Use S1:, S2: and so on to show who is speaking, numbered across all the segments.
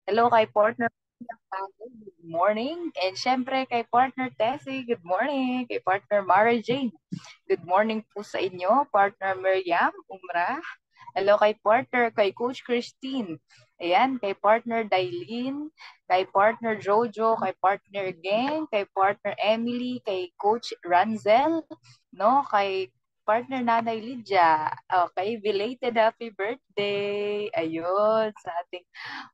S1: Hello kay partner Paco, good morning. And syempre kay partner Tessie, good morning. Kay partner Mara Jane, good morning po sa inyo. Partner Miriam Umrah. Hello kay partner, kay Coach Christine. Ayan, kay partner Dailin, kay partner Jojo, kay partner Geng, kay partner Emily, kay Coach Ranzel, no, kay partner Nanay Lydia. Okay, belated happy birthday. Ayun, sa ating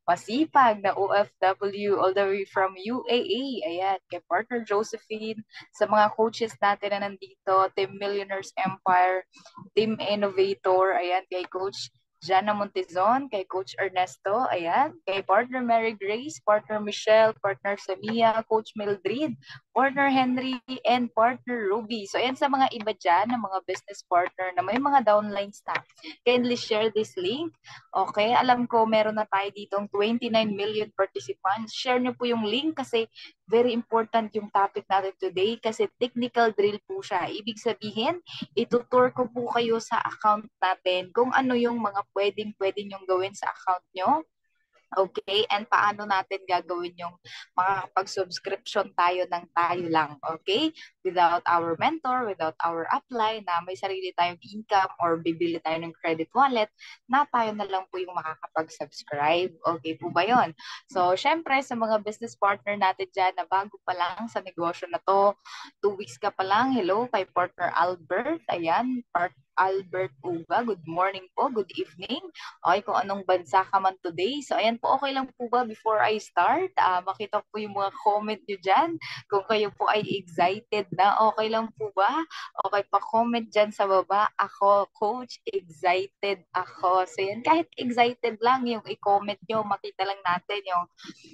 S1: masipag na OFW all the way from UAE. Ayan, kay partner Josephine, sa mga coaches natin na nandito, Team Millionaires Empire, Team Innovator, ayan, kay Coach Jana Montezon, kay Coach Ernesto, ayan, kay partner Mary Grace, partner Michelle, partner Samia, Coach Mildred, partner Henry, and partner Ruby. So, ayan sa mga iba dyan, na mga business partner na may mga downlines na. Kindly share this link. Okay, alam ko meron na tayo ditong 29 million participants. Share nyo po yung link kasi very important yung topic natin today kasi technical drill po siya. Ibig sabihin, itutur ko po kayo sa account natin kung ano yung mga pwedeng nyong gawin sa account nyo. Okay, and paano natin gagawin yung makakapag-subscription tayo ng tayo lang, okay? Without our mentor, without our upline, na may sarili tayong income or bibili tayo ng credit wallet, na tayo na lang po yung makakapag-subscribe. Okay po ba yon? So, syempre, sa mga business partner natin dyan na bago pa lang sa negosyo na to, 2 weeks ka pa lang, hello, kay partner Albert, ayan, Albert Uga, good morning po, good evening. Okay, kung anong bansa ka man today. So, ayan po, okay lang po ba before I start? Makita po yung mga comment nyo dyan. Kung kayo po ay excited na, okay lang po ba? Okay, pa-comment dyan sa baba. Ako, coach, excited ako. So, yan, kahit excited lang yung i-comment nyo, makita lang natin yung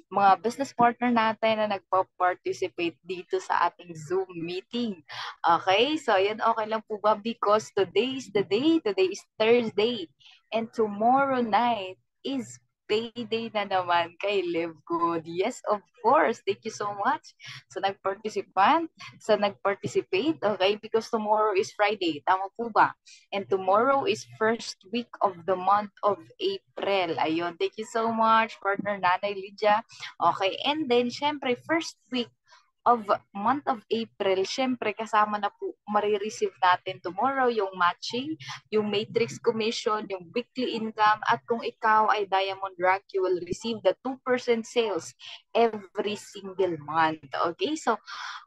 S1: mga business partner natin na nagpa-participate dito sa ating Zoom meeting. Okay, so yan okay lang po ba? Because today is the day, today is Thursday, and tomorrow night is payday na naman kay Live Good. Yes, of course. Thank you so much sa nag-participate, okay? Because tomorrow is Friday. Tama po ba? And tomorrow is first week of the month of April. Ayun, thank you so much, partner Nanay Lydia. Okay, and then, syempre, first week of month of April, syempre kasama na po marireceive natin tomorrow yung matching, yung matrix commission, yung weekly income, at kung ikaw ay Diamond Rank, you will receive the 2% sales every single month. Okay, so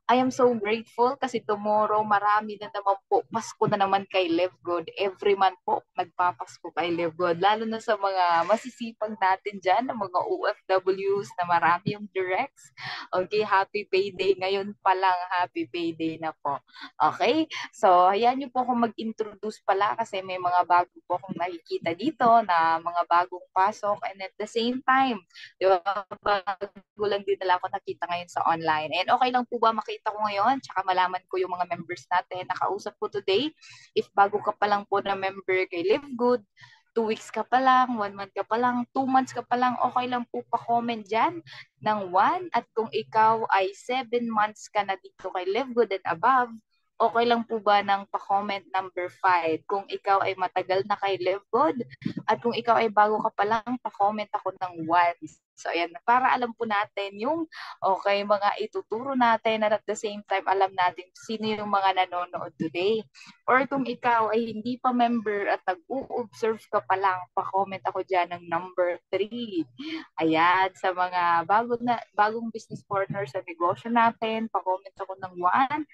S1: I am so grateful kasi tomorrow marami na naman po. Pasko na naman kay Live Good. Every month po nagpapasko kay Live Good. Lalo na sa mga masisipag natin dyan, na mga OFWs na marami yung directs. Okay, happy payday. Ngayon pa lang, happy payday na po. Okay, so hayaan niyo po akong mag-introduce pala kasi may mga bago po akong nakikita dito na mga bagong pasok, and at the same time, di ba, bago lang din nila ako nakita ngayon sa online. And okay lang po ba makita ko ngayon, tsaka malaman ko yung mga members natin nakausap ko today. If bago ka pa lang po na member kay Live Good, 2 weeks ka pa lang, 1 month ka pa lang, 2 months ka pa lang, okay lang po pa-comment dyan ng 1. At kung ikaw ay 7 months ka na dito kay Live Good and above, okay lang po ba ng pa-comment number 5? Kung ikaw ay matagal na kay Live Good, at kung ikaw ay bago ka pa lang, pa-comment ako ng 1. So, ayan, para alam po natin yung okay, mga ituturo natin, at at the same time, alam natin sino yung mga nanonood today. Or kung ikaw ay hindi pa member at nag-o-observe ka pa lang, pa-comment ako dyan ng number 3. Ayan, sa mga bagong business partner sa negosyo natin, pa-comment ako ng 1.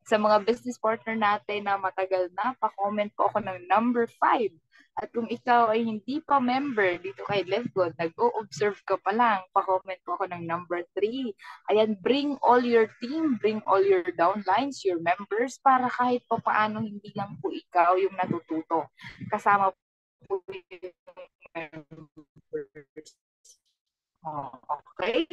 S1: Sa mga business partner natin na matagal na, pa-comment po ako ng number 5. At kung ikaw ay hindi pa member dito kay LiveGood, nag-o-observe ka pa lang, pa-comment po ako ng number 3. Ayan, bring all your team, bring all your downlines, your members, para kahit pa paano hindi lang po ikaw yung natututo. Kasama po yung members. Okay?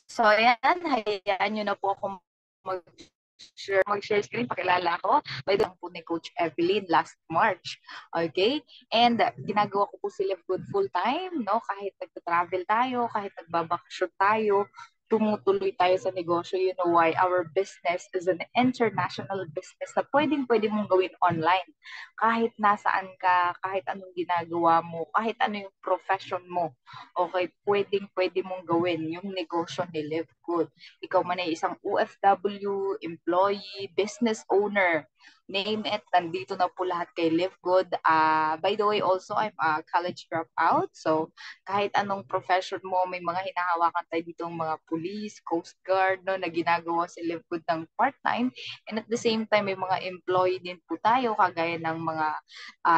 S1: So, ayan, hayaan nyo na po ako mag-share screen, pakilala ako. By the way, po ni Coach Evelyn last March. Okay? And ginagawa ko po sila good full time, no? Kahit nagta-travel tayo, kahit nagbabakasyon tayo, tumutuloy tayo sa negosyo. You know why? Our business is an international business na pwedeng-pwede mong gawin online. Kahit nasaan ka, kahit anong ginagawa mo, kahit ano yung profession mo, okay, pwedeng-pwede mong gawin yung negosyo ni Live Good. Ikaw man ay isang OFW, employee, business owner, name it, nandito na po lahat kay Live Good. By the way, also, I'm a college dropout. So, kahit anong profession mo, may mga hinahawakan tayo dito mga police, coast guard, no, na ginagawa si Live Good ng part-time. And at the same time, may mga employee din po tayo, kagaya ng mga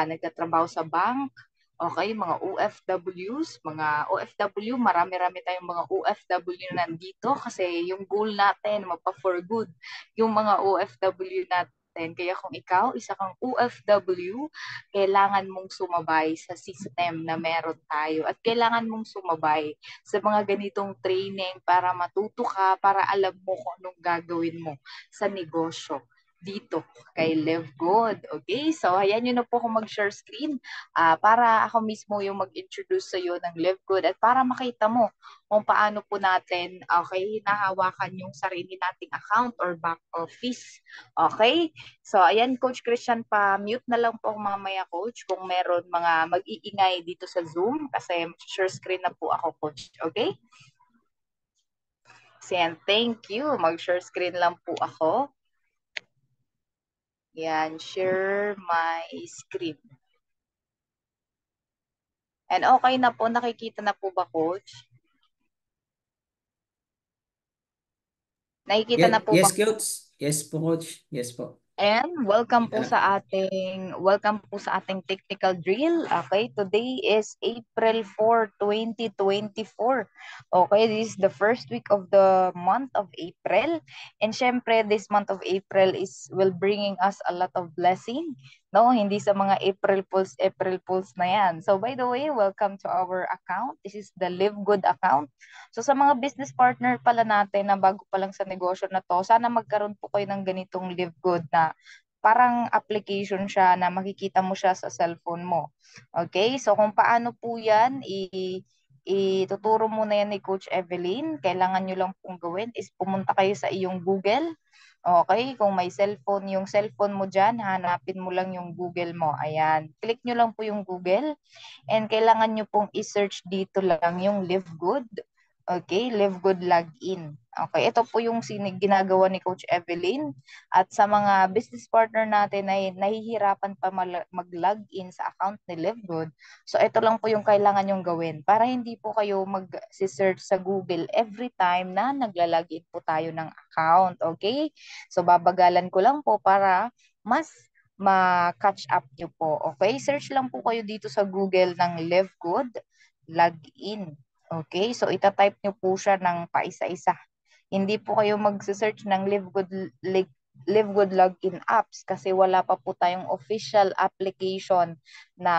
S1: nagtatrabaho sa bank, okay, mga OFWs, mga OFW, marami-rami tayong mga OFW na nandito kasi yung goal natin, mapa-for good, yung mga OFW natin. Kaya kung ikaw, isa kang OFW, kailangan mong sumabay sa system na meron tayo at kailangan mong sumabay sa mga ganitong training para matuto ka, para alam mo kung anong gagawin mo sa negosyo dito kay Live Good. Okay? So, ayan yun na po kung mag-share screen para ako mismo yung mag-introduce sa iyo ng Live Good at para makita mo kung paano po natin hinahawakan yung sarili nating account or back office. Okay? So, ayan, Coach Christian, pa-mute na lang po mamaya, Coach, kung meron mga mag-iingay dito sa Zoom kasi share screen na po ako, Coach. Okay? Yan, thank you. Mag-share screen lang po ako. Yan, share my screen. And okay na po, nakikita na po ba, Coach? Nakikita na po ba?
S2: Yes, Coach. Yes po, Coach. Yes po.
S1: And welcome po
S2: Yeah.
S1: sa ating technical drill. Okay, today is April 4, 2024. Okay, this is the first week of the month of April. And syempre, this month of April will bringing us a lot of blessing. No, hindi sa mga April Fools na yan. So by the way, welcome to our account. This is the Live Good account. So sa mga business partner pala natin na bago pa lang sa negosyo na to, sana magkaroon po kayo ng ganitong Live Good na parang application siya na makikita mo siya sa cellphone mo. Okay? So kung paano po yan, ituturo muna yan ni Coach Evelyn. Kailangan nyo lang pong gawin is pumunta kayo sa iyong Google. Okay? Kung may cellphone, yung cellphone mo dyan, hanapin mo lang yung Google mo. Ayan. Click nyo lang po yung Google. And kailangan nyo pong i-search dito lang yung Live Good. Okay, Live Good Login. Okay, ito po yung ginagawa ni Coach Evelyn. At sa mga business partner natin ay nahihirapan pa mag-login sa account ni Live Good. So ito lang po yung kailangan yung gawin para hindi po kayo mag-search sa Google every time na nagla-login po tayo ng account. Okay? So babagalan ko lang po para mas ma-catch up nyo po. Okay? Search lang po kayo dito sa Google ng Live Good Login. Okay, so itatype nyo po siya ng paisa-isa. Hindi po kayo mag-search ng Live Good Login apps kasi wala pa po tayong official application na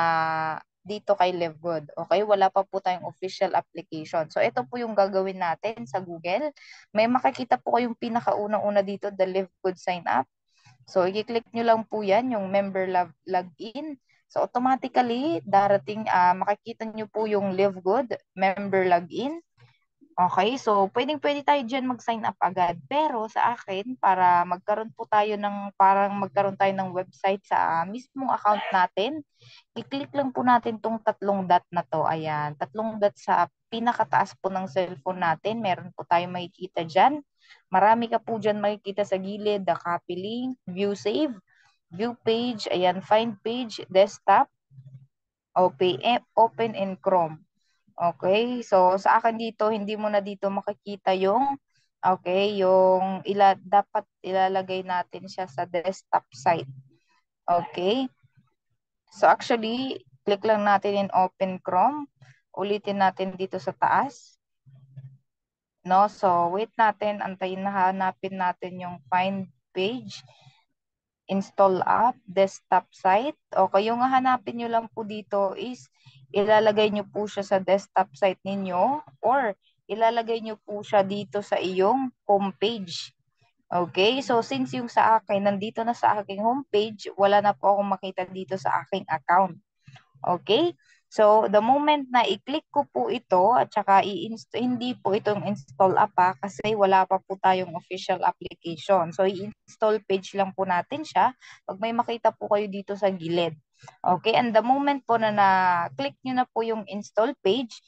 S1: dito kay Live Good. Okay, wala pa po tayong official application. So ito po yung gagawin natin sa Google. May makikita po kayong pinakaunang-una dito, the Live Good Sign Up. So i-click nyo lang po yan, yung member login. So automatically, makikita nyo po yung Live Good member login. Okay, so pwedeng-pwede tayo dyan mag-sign up agad. Pero sa akin, para magkaroon tayo ng website sa mismong account natin, i-click lang po natin tong tatlong dot na to. Ayan, tatlong dot sa pinakataas po ng cellphone natin. Meron po tayo makikita dyan. Marami ka po dyan makikita sa gilid, the copy link, view save, view page, ayan, find page, desktop, open in Chrome. Okay, so sa akin dito, hindi mo na dito makikita yung, okay, yung dapat ilalagay natin siya sa desktop site. Okay, so actually, click lang natin in open Chrome. Ulitin natin dito sa taas. No, so wait natin, antayin na hanapin natin yung find page, install app, desktop site. Okay, yung hahanapin nyo lang po dito is ilalagay nyo po siya sa desktop site ninyo or ilalagay nyo po siya dito sa iyong homepage. Okay, so since yung sa akin, nandito na sa aking homepage, wala na po akong makita dito sa aking account. Okay, So, the moment na i-click ko po ito at saka hindi po itong install app kasi wala pa po tayong official application. So, i-install page lang po natin siya pag may makita po kayo dito sa gilid. Okay, and the moment po na na-click nyo na po yung install page,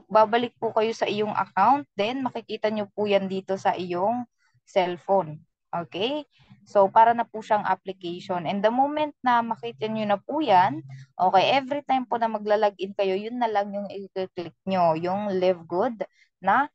S1: babalik po kayo sa iyong account, then makikita nyo po yan dito sa iyong cellphone. Okay? So, para na po siyang application. And the moment na makita nyo na po yan, okay, every time po na magla-login kayo, yun na lang yung i-click nyo, yung Live Good na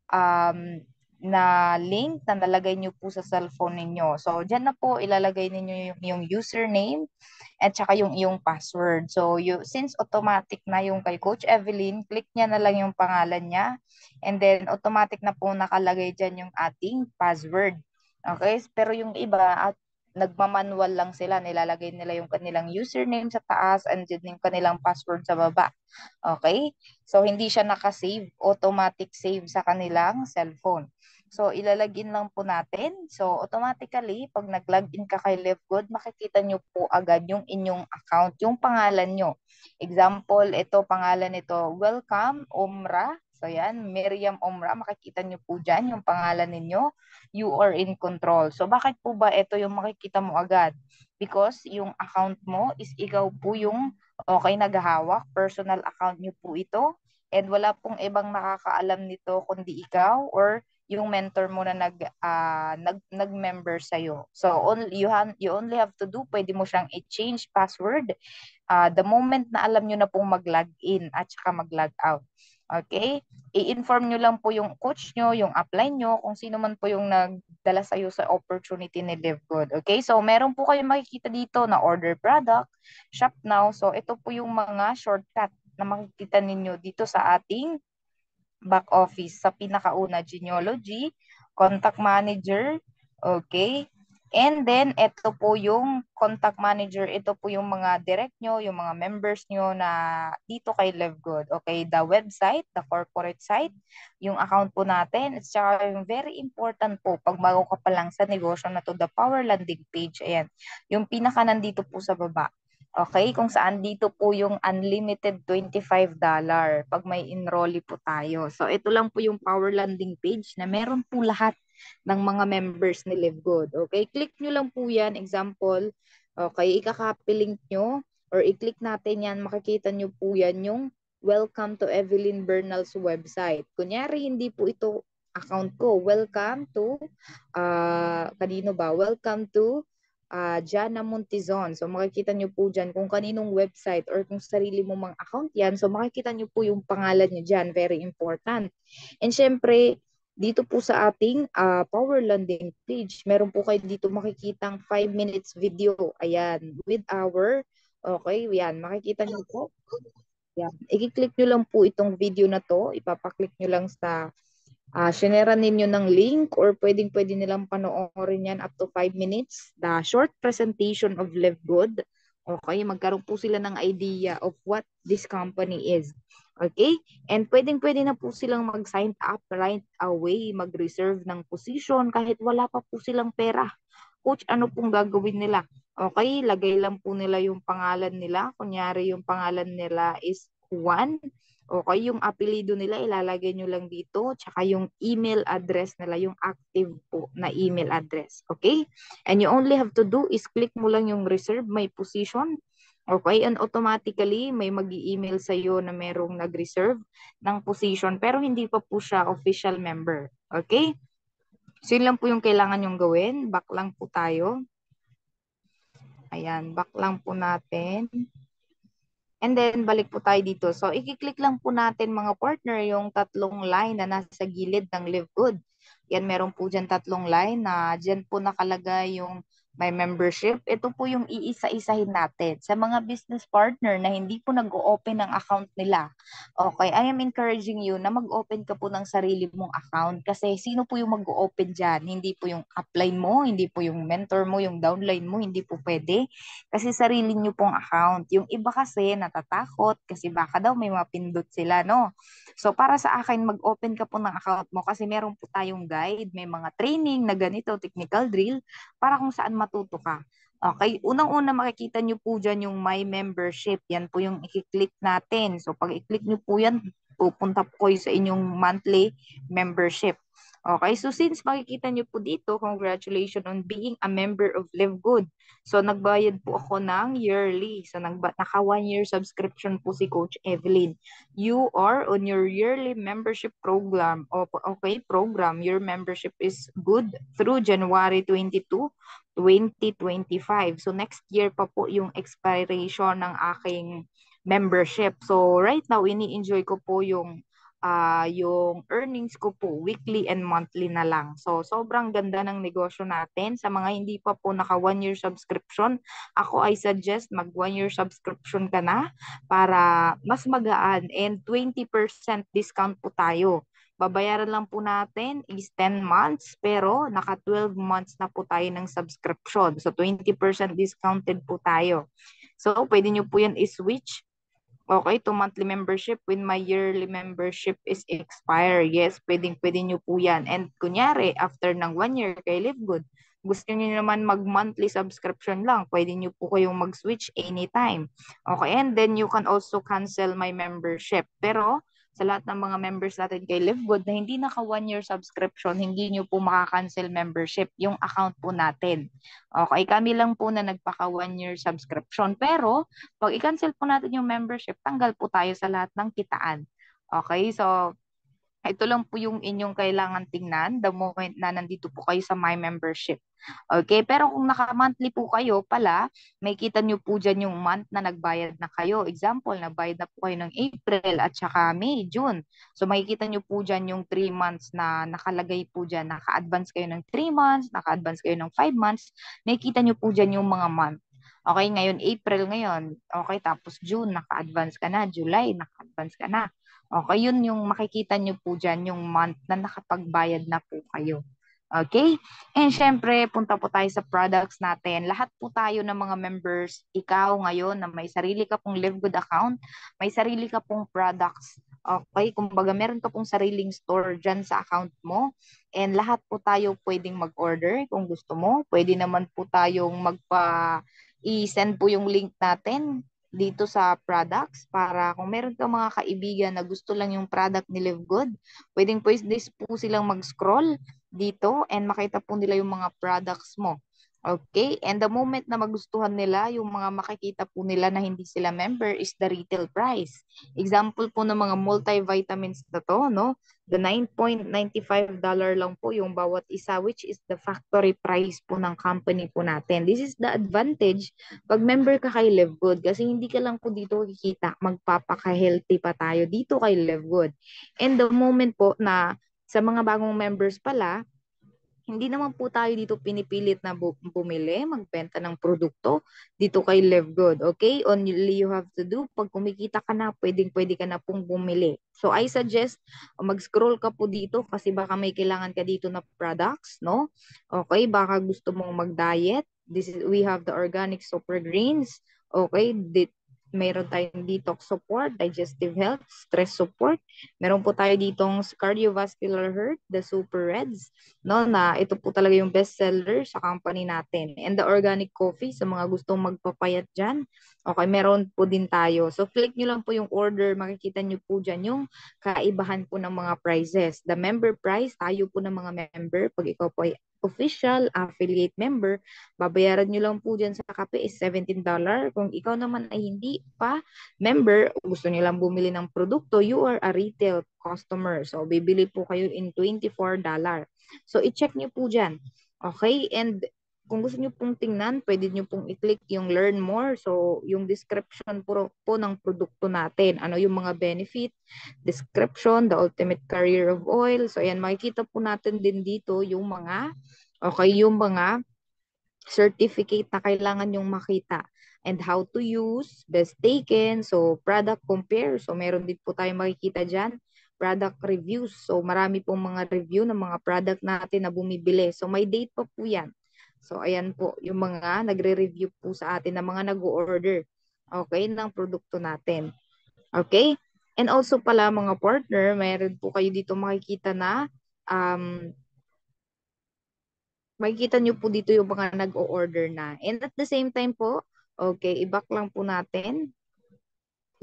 S1: um, na link na nalagay nyo po sa cellphone ninyo. So, dyan na po ilalagay ninyo yung username at saka yung iyong password. So, since automatic na yung kay Coach Evelyn, click niya na lang yung pangalan niya and then automatic na po nakalagay dyan yung ating password. Okay? Pero yung iba, at nagmamanual lang sila, nilalagay nila yung kanilang username sa taas and then yung kanilang password sa baba. Okay? So, hindi siya nakasave, automatic save sa kanilang cellphone. So, ilalagin lang po natin. So, automatically, pag nag-login ka kay LiveGood, makikita nyo po agad yung inyong account, yung pangalan nyo. Example, ito, pangalan nito, Welcome, Omra. So, yan, Miriam Omra. Makikita nyo po dyan yung pangalan ninyo. You are in control. So, bakit po ba ito yung makikita mo agad? Because yung account mo is ikaw po yung okay naghahawak. Personal account nyo po ito. And wala pong ibang nakakaalam nito kundi ikaw or yung mentor mo na nag-member sa iyo. So you only have to do, pwede mo siyang i-change password the moment na alam niyo na pong mag-login at saka mag-log out. Okay? I-inform nyo lang po yung coach nyo, yung apply nyo, kung sino man po yung nagdala sa iyo sa opportunity ni LiveGood. Okay? So, meron po kayong makikita dito na order product, shop now. So, ito po yung mga shortcut na makikita ninyo dito sa ating back office. Sa pinakauna, genealogy, contact manager, okay? And then, ito po yung contact manager. Ito po yung mga direct nyo, yung mga members nyo na dito kay LiveGood. Okay, the website, the corporate site, yung account po natin. At saka yung very important po, pag bago ka pa lang sa negosyo na to, the power landing page. Ayan, yung pinaka nandito po sa baba. Okay, kung saan dito po yung unlimited $25 pag may enrollee po tayo. So ito lang po yung power landing page na meron po lahat ng mga members ni LiveGood. Okay, click nyo lang po yan. Example, okay, ikaka-copy link nyo or i-click natin yan, makikita nyo po yan yung welcome to Evelyn Bernal's website. Kunyari, hindi po ito account ko. Welcome to, kanino ba? Welcome to Jana Montizon. So makikita nyo po dyan kung kaninong website or kung sarili mo mang account yan. So makikita nyo po yung pangalan nyo dyan. Very important. And syempre, dito po sa ating power landing page, meron po kayo dito makikitang 5 minutes video. Ayan, with our, okay, yan, makikita nyo po. Yan. I-click nyo lang po itong video na to. Ipapaklik nyo lang sa shinare ninyo ng link or pwedeng-pwede nilang panoorin yan up to 5 minutes. The short presentation of LiveGood. Okay, magkaroon po sila ng idea of what this company is. Okay? And pwedeng-pwede na po silang mag-sign up right away, mag-reserve ng position kahit wala pa po silang pera. Coach, ano pong gagawin nila? Okay, lagay lang po nila yung pangalan nila. Kunyari yung pangalan nila is Juan. Okay, yung apelido nila ilalagay nyo lang dito, tsaka yung email address nila, yung active po na email address. Okay? And you only have to do is click mo lang yung reserve, may position. Okay? And automatically, may mag-email sa'yo na merong nag-reserve ng position, pero hindi pa po siya official member. Okay? So, yun lang po yung kailangan yung gawin. Back lang po tayo. Ayan, back lang po natin. And then, balik po tayo dito. So, i-click lang po natin mga partner yung tatlong line na nasa gilid ng LiveGood. Yan, meron po dyan tatlong line na dyan po nakalagay yung may membership. Ito po yung iisa-isahin natin. Sa mga business partner na hindi po nag-open ng account nila, okay, I am encouraging you na mag-open ka po ng sarili mong account kasi sino po yung mag-open dyan? Hindi po yung upline mo, hindi po yung mentor mo, yung downline mo, hindi po pwede. Kasi sarili nyo pong account. Yung iba kasi natatakot kasi baka daw may mapindot sila, no? So para sa akin, mag-open ka po ng account mo kasi meron po tayong guide, may mga training na ganito, technical drill, para kung saan matuto ka. Okay, unang-una makikita nyo po dyan yung My Membership. Yan po yung i-click natin. So pag i-click nyo po yan, pupunta po kayo sa inyong monthly membership. Okay, so since makikita nyo po dito, congratulations on being a member of Live Good. So nagbayad po ako ng yearly. So naka 1 year subscription po si Coach Evelyn. You are on your yearly membership program. Okay, program. Your membership is good through January 22, 2025. So next year pa po yung expiration ng aking membership. So right now ini-enjoy ko po yung earnings ko po weekly and monthly na lang. So sobrang ganda ng negosyo natin. Sa mga hindi pa po naka 1 year subscription, ako I suggest mag 1 year subscription ka na para mas magaan and 20% discount po tayo. Babayaran lang po natin is 10 months pero naka 12 months na po tayo ng subscription. So 20% discounted po tayo. So pwede nyo po yan i-switch. Okay, to monthly membership when my yearly membership is expire. Yes, pwede nyo po yan. And kunyari, after ng 1 year kay Live Good, gusto nyo naman mag-monthly subscription lang, pwede nyo po kayong mag-switch anytime. Okay, and then you can also cancel my membership. Pero, sa lahat ng mga members natin kay Live Good na hindi naka 1 year subscription, hindi nyo po makakancel membership yung account po natin. Okay, kami lang po na nagpaka 1 year subscription. Pero, pag i-cancel po natin yung membership, tanggal po tayo sa lahat ng kitaan. Okay, so ito lang po yung inyong kailangan tingnan the moment na nandito po kayo sa My Membership. Okay, pero kung naka-monthly po kayo pala, may kita nyo po dyan yung month na nagbayad na kayo. Example, nagbayad na po kayo ng April at saka May, June. So makikita nyo po dyan yung 3 months na nakalagay po dyan. Naka-advance kayo ng 3 months, naka-advance kayo ng 5 months. Makikita nyo po dyan yung mga month. Okay, ngayon April ngayon. Okay, tapos June, naka-advance ka na. July, naka-advance ka na. Okay, yun yung makikita nyo po dyan, yung month na nakapagbayad na po kayo. Okay? And syempre, punta po tayo sa products natin. Lahat po tayo ng mga members, ikaw ngayon na may sarili ka pong Live Good account, may sarili ka pong products. Okay? Kumbaga, meron ka pong sariling store dyan sa account mo. And lahat po tayo pwedeng mag-order kung gusto mo. Pwede naman po tayong i-send po yung link natin dito sa products para kung meron kang mga kaibigan na gusto lang yung product ni Live Good, pwedeng pwede po silang mag-scroll dito and makita po nila yung mga products mo. Okay? And the moment na magustuhan nila, yung mga makikita po nila na hindi sila member is the retail price. Example po ng mga multivitamins na to, no? The $9.95 lang po yung bawat isa, which is the factory price po ng company po natin. This is the advantage pag member ka kay Live Good kasi hindi ka lang po dito kikita, magpapaka-healthy pa tayo dito kay Live Good. And the moment po na sa mga bagong members pala, hindi naman po tayo dito pinipilit na bumili, magbenta ng produkto dito kay Live Good. Okay? Only you have to do, pag kumikita ka na, pwede ka na pong bumili. So I suggest mag-scroll ka po dito kasi baka may kailangan ka dito na products, no? Okay, baka gusto mong mag-diet. We have the organic super greens. Okay, meron tayong detox support, digestive health, stress support. Meron po tayo ditong cardiovascular health, the super reds, no, na ito po talaga yung best seller sa company natin. And the organic coffee sa mga gustong magpapayat dyan. Okay, meron po din tayo. So click nyo lang po yung order, makikita nyo po dyan yung kaibahan po ng mga prices. The member price, tayo po ng mga member, pag ikaw po ay official affiliate member, babayaran nyo lang po dyan sa kape is $17. Kung ikaw naman ay hindi pa member, gusto nyo lang bumili ng produkto, you are a retail customer. So, bibili po kayo in $24. So, i-check nyo po dyan. Okay? And kung gusto nyo pong tingnan, pwede nyo pong i-click yung learn more. So, yung description po ng produkto natin. Ano yung mga benefit, description, the ultimate career of oil. So, ayan, makikita po natin din dito yung mga certificate na kailangan yung makita and how to use, best taken, so product compare, so meron din po tayo makikita dyan, product reviews, so marami pong mga review ng mga product natin na bumibili, so may date pa po yan. So ayan po, yung mga nagre-review po sa atin na mga nag-order, okay, ng produkto natin. Okay? And also pala mga partner, mayroon po kayo dito makikita na makikita nyo po dito yung mga nag-o-order na. And at the same time po, okay, i-back lang po natin.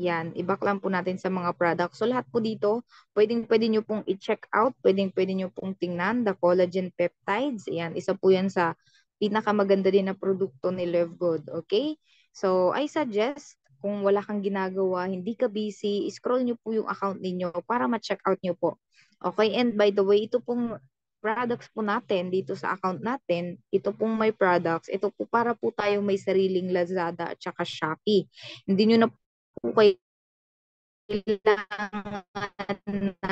S1: Yan, i-back lang po natin sa mga products. So lahat po dito, pwede nyo pong i-check out, pwede nyo pong tingnan, the collagen peptides. Yan, isa po yan sa pinakamaganda din na produkto ni Love Good. Okay? So I suggest, kung wala kang ginagawa, hindi ka busy, scroll nyo po yung account ninyo para ma-check out nyo po. Okay? And by the way, ito pong products po natin dito sa account natin, ito pong may products, ito po para po tayo may sariling Lazada at saka Shopee. Hindi nyo na po kailangan na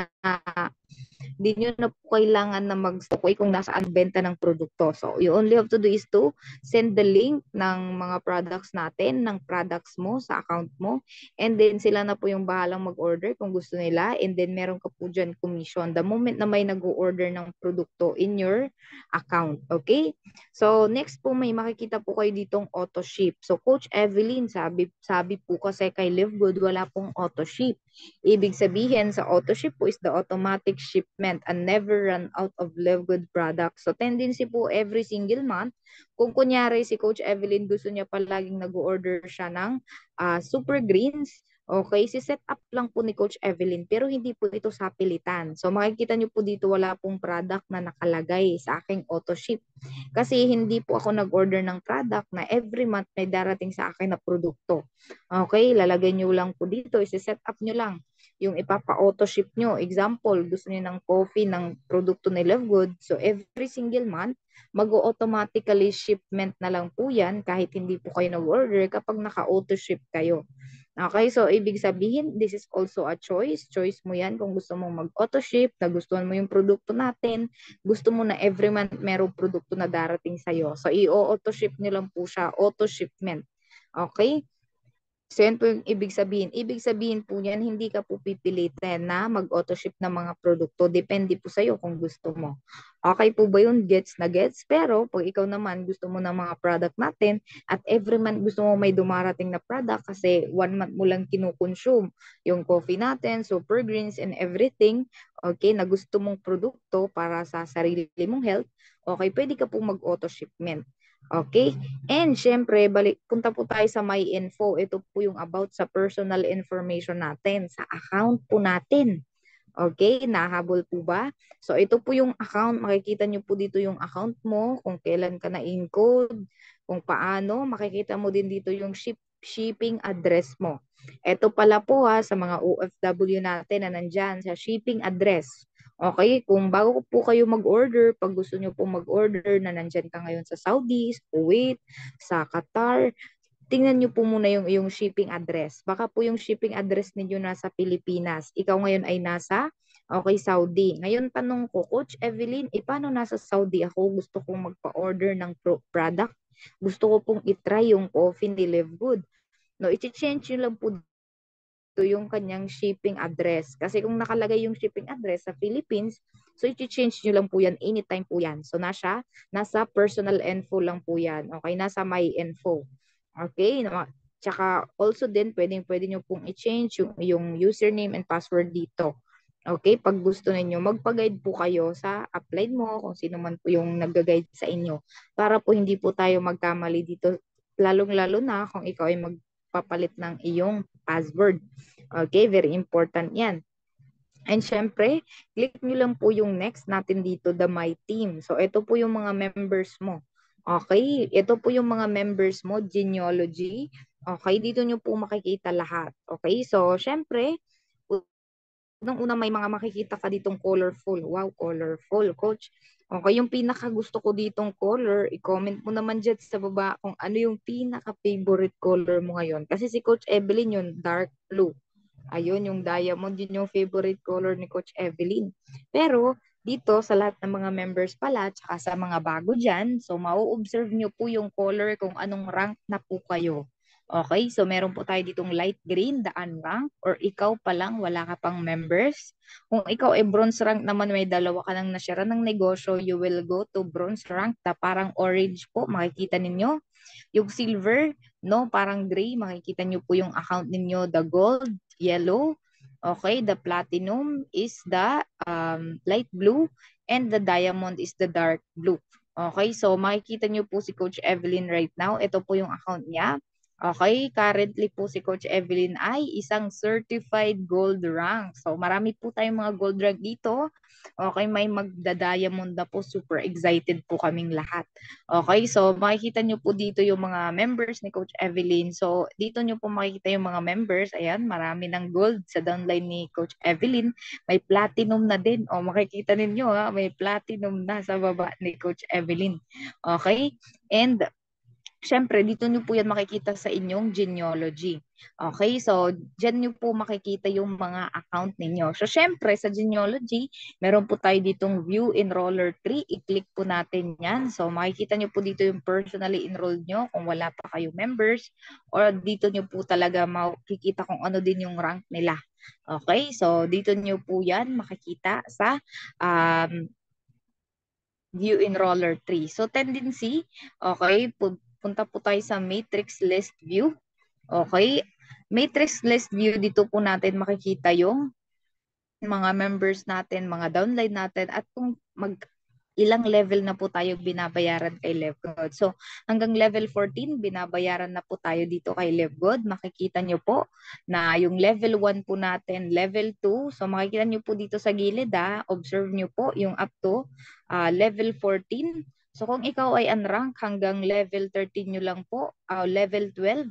S1: hindi nyo na po kailangan na mag-stock kung nasaan benta ng produkto. So, you only have to do is to send the link ng mga products natin, ng products mo sa account mo. And then, sila na po yung bahalang mag-order kung gusto nila. And then, meron ka po dyan commission the moment na may nag-order ng produkto in your account. Okay? So, next po, may makikita po kayo ditong auto ship. So, Coach Evelyn, sabi po kasi kay Live Good, wala pong auto ship. Ibig sabihin sa auto ship po is the automatic shipment and never run out of Live Good products. So, tendency po every single month, kung kunyari si Coach Evelyn gusto niya palaging nag-order siya ng super greens, okay, si-set up lang po ni Coach Evelyn pero hindi po ito sa pilitan. So makikita niyo po dito wala pong product na nakalagay sa aking auto ship. Kasi hindi po ako nag-order ng product na every month may darating sa akin na produkto. Okay, lalagay niyo lang po dito, isi-set up niyo lang yung ipapa-auto ship nyo. Example, gusto niyo ng coffee ng produkto ni Love Good. So every single month, mag-automatically shipment na lang po yan kahit hindi po kayo nag-order kapag naka-auto ship kayo. Okay, so ibig sabihin, this is also a choice. Choice mo yan kung gusto mong mag-auto ship, nagustuhan mo yung produkto natin, gusto mo na every month merong produkto na darating sa'yo. So i-auto ship nyo lang po siya, auto shipment. Okay? So yan po yung ibig sabihin. Ibig sabihin po yan, hindi ka po pipilitin na mag-auto ship ng mga produkto. Depende po sa'yo kung gusto mo. Okay po ba yun? Gets na gets? Pero pag ikaw naman gusto mo ng mga product natin at every month gusto mo may dumarating na product kasi 1 month mo lang kinukonsume yung coffee natin, super greens and everything, okay, na gusto mong produkto para sa sarili mong health, okay, pwede ka po mag-auto shipment. Okay? And syempre, punta po tayo sa My Info. Ito po yung about sa personal information natin, sa account po natin. Okay, nahabol po ba? So ito po yung account, makikita nyo po dito yung account mo, kung kailan ka na-encode, kung paano, makikita mo din dito yung shipping address mo. Ito pala po sa mga OFW natin na nandyan sa shipping address. Okay, kung bago po kayo mag-order, pag gusto nyo po mag-order na nandyan ka ngayon sa Saudi, Kuwait, sa Qatar, tingnan nyo po muna yung shipping address. Baka po yung shipping address ninyo nasa Pilipinas. Ikaw ngayon ay nasa, okay, Saudi. Ngayon tanong ko, Coach Evelyn, paano nasa Saudi ako? Gusto kong magpa-order ng product. Gusto ko pong itry yung coffee ni Live Good. No, i-change nyo lang po ito yung kanyang shipping address. Kasi kung nakalagay yung shipping address sa Philippines, so i-change nyo lang po yan anytime po yan. So nasa personal info lang po yan. Okay, nasa my info. Okay, tsaka also din pwede nyo pong i-change yung username and password dito. Okay, pag gusto niyo magpa-guide po kayo sa upline mo, kung sino man po yung nag-guide sa inyo, para po hindi po tayo magkamali dito, lalong-lalo na kung ikaw ay magpapalit ng iyong password. Okay, very important yan. And syempre, click nyo lang po yung next natin dito, the My Team. So, ito po yung mga members mo. Okay, ito po yung mga members mo, genealogy. Okay, dito nyo po makikita lahat. Okay, so syempre, unang-una may mga makikita ka ditong colorful. Wow, colorful, coach. Okay, yung pinaka gusto ko ditong color, i-comment mo naman dyan sa baba kung ano yung pinaka favorite color mo ngayon. Kasi si Coach Evelyn yung dark blue. Ayun, yung diamond, yun yung favorite color ni Coach Evelyn. Pero, dito sa lahat ng mga members pala, tsaka sa mga bago dyan, so mau-observe nyo po yung color kung anong rank na po kayo. Okay, so meron po tayo ditong light green, the unranked, or ikaw pa lang, wala ka pang members. Kung ikaw ay bronze rank naman, may dalawa ka nang nasyara ng negosyo, you will go to bronze rank, na parang orange po, makikita ninyo. Yung silver, no, parang gray, makikita nyo po yung account ninyo, the gold, yellow. Okay, the platinum is the light blue and the diamond is the dark blue. Okay, so makikita niyo po si Coach Evelyn right now. Ito po yung account niya. Okay, currently po si Coach Evelyn ay isang certified gold rank. So marami po tayong mga gold rank dito. Okay, may magda-diamond na po. Super excited po kaming lahat. Okay, so makikita niyo po dito yung mga members ni Coach Evelyn. So dito niyo po makikita yung mga members. Ayan, marami ng gold sa downline ni Coach Evelyn. May platinum na din. O makikita ninyo ha, may platinum na sa baba ni Coach Evelyn. Okay? And syempre, dito nyo po yan makikita sa inyong genealogy. Okay, so dyan nyo po makikita yung mga account ninyo. So syempre, sa genealogy, meron po tayo ditong view enroller tree. I-click po natin yan. So makikita nyo po dito yung personally enrolled nyo kung wala pa kayong members, or dito nyo po talaga makikita kung ano din yung rank nila. Okay, so dito nyo po yan makikita sa um, view enroller tree. So tendency, okay, punta po tayo sa matrix list view. Okay, matrix list view, dito po natin makikita yung mga members natin, mga downline natin, at kung ilang level na po tayo binabayaran kay LevGod. So, hanggang level 14, binabayaran na po tayo dito kay LevGod. Makikita nyo po na yung level 1 po natin, level 2. So, makikita nyo po dito sa gilid, observe nyo po yung up to level 14. So, kung ikaw ay unrank, hanggang level 13 nyo lang po, level 12.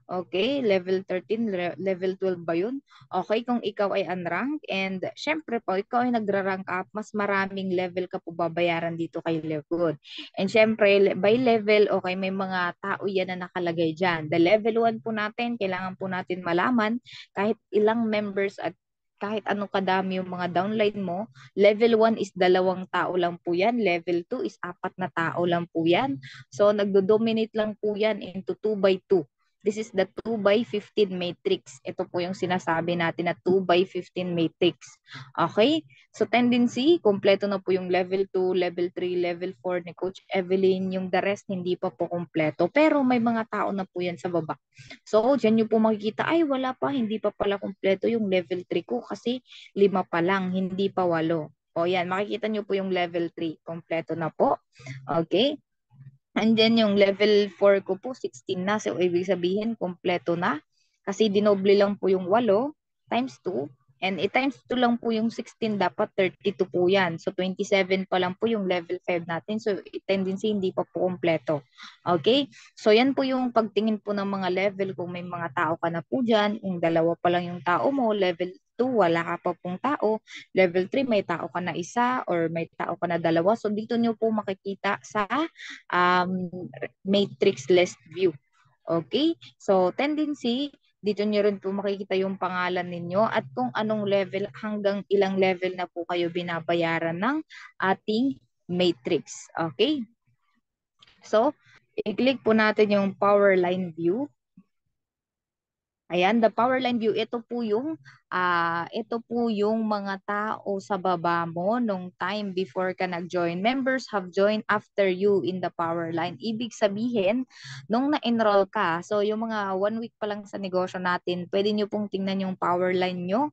S1: Okay, level 13, level 12 ba yun? Okay, kung ikaw ay unrank, and syempre po, ikaw ay nagra-rank up, mas maraming level ka po babayaran dito kay Level. And syempre, by level, okay, may mga tao yan na nakalagay dyan. The level 1 po natin, kailangan po natin malaman kahit ilang members at kahit anong kadami yung mga downline mo. Level 1 is 2 tao lang po yan. Level 2 is 4 na tao lang po yan. So, nagdo-dominate lang po yan into 2 by 2. This is the 2 by 15 matrix. Ito po yung sinasabi natin na 2 by 15 matrix. Okay? So tendency, kompleto na po yung level 2, level 3, level 4 ni Coach Evelyn. Yung the rest hindi pa po kompleto. Pero may mga tao na po yan sa baba. So dyan nyo po makikita, ay wala pa, hindi pa pala kompleto yung level 3 ko kasi 5 pa lang, hindi pa 8. O yan, makikita nyo po yung level 3. Kompleto na po. Okay? And then yung level 4 ko po, 16 na. So, ibig sabihin, kompleto na. Kasi dinoble lang po yung 8 times 2. And times 2 lang po yung 16, dapat 32 po yan. So, 27 pa lang po yung level 5 natin. So, tendency hindi pa po kompleto. Okay? So, yan po yung pagtingin po ng mga level. Kung may mga tao ka na po dyan, yung 2 pa lang yung tao mo, level 2, wala ka pa pong tao. Level 3, may tao ka na 1 or may tao ka na 2. So, dito nyo po makikita sa um, matrix list view. Okay? So, tendency, dito nyo rin po makikita yung pangalan ninyo at kung anong level, hanggang ilang level na po kayo binabayaran ng ating matrix. Okay? So, i-click po natin yung power line view. Ayan, the power line view, ito po yung mga tao sa baba mo nung time before ka nag-join. Members have joined after you in the power line. Ibig sabihin, nung na-enroll ka, so yung mga 1 week pa lang sa negosyo natin, pwede nyo pong tingnan yung power line nyo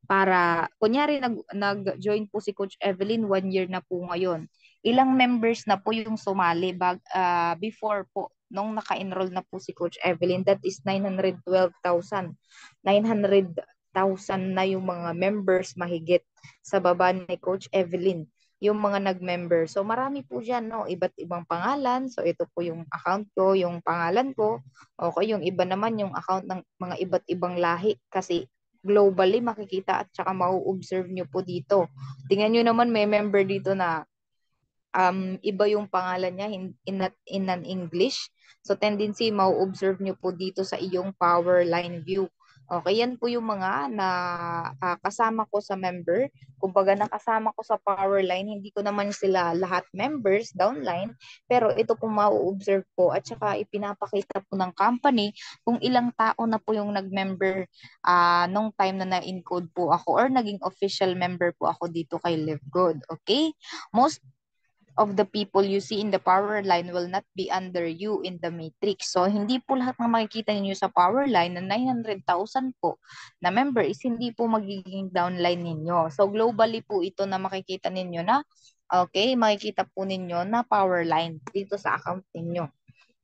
S1: para, kunyari nag-join po si Coach Evelyn, 1 year na po ngayon. Ilang members na po yung sumali before po nung naka-enroll na po si Coach Evelyn, that is 912,000. 900,000 na yung mga members mahigit sa baba ni Coach Evelyn, yung mga nag-member. So marami po dyan, no? Iba't ibang pangalan. So ito po yung account ko, yung pangalan ko. Okay, yung iba naman yung account ng mga iba't ibang lahi kasi globally makikita at saka mau-observe nyo po dito. Tingnan nyo naman, may member dito na iba yung pangalan niya in an English. So tendency, mau-observe nyo po dito sa iyong power line view. Okay, yan po yung mga na kasama ko sa member. Kumbaga nakasama ko sa power line, hindi ko naman sila lahat members, downline, pero ito po mau-observe po at saka ipinapakita po ng company kung ilang tao na po yung nag-member nung time na na-encode po ako or naging official member po ako dito kay LiveGood. Okay? Most of the people you see in the power line will not be under you in the matrix. So, hindi po lahat ng makikita ninyo sa power line na 900,000 po na member is hindi po magiging downline ninyo. So, globally po ito na makikita ninyo na Okay, makikita po ninyo na power line dito sa account ninyo.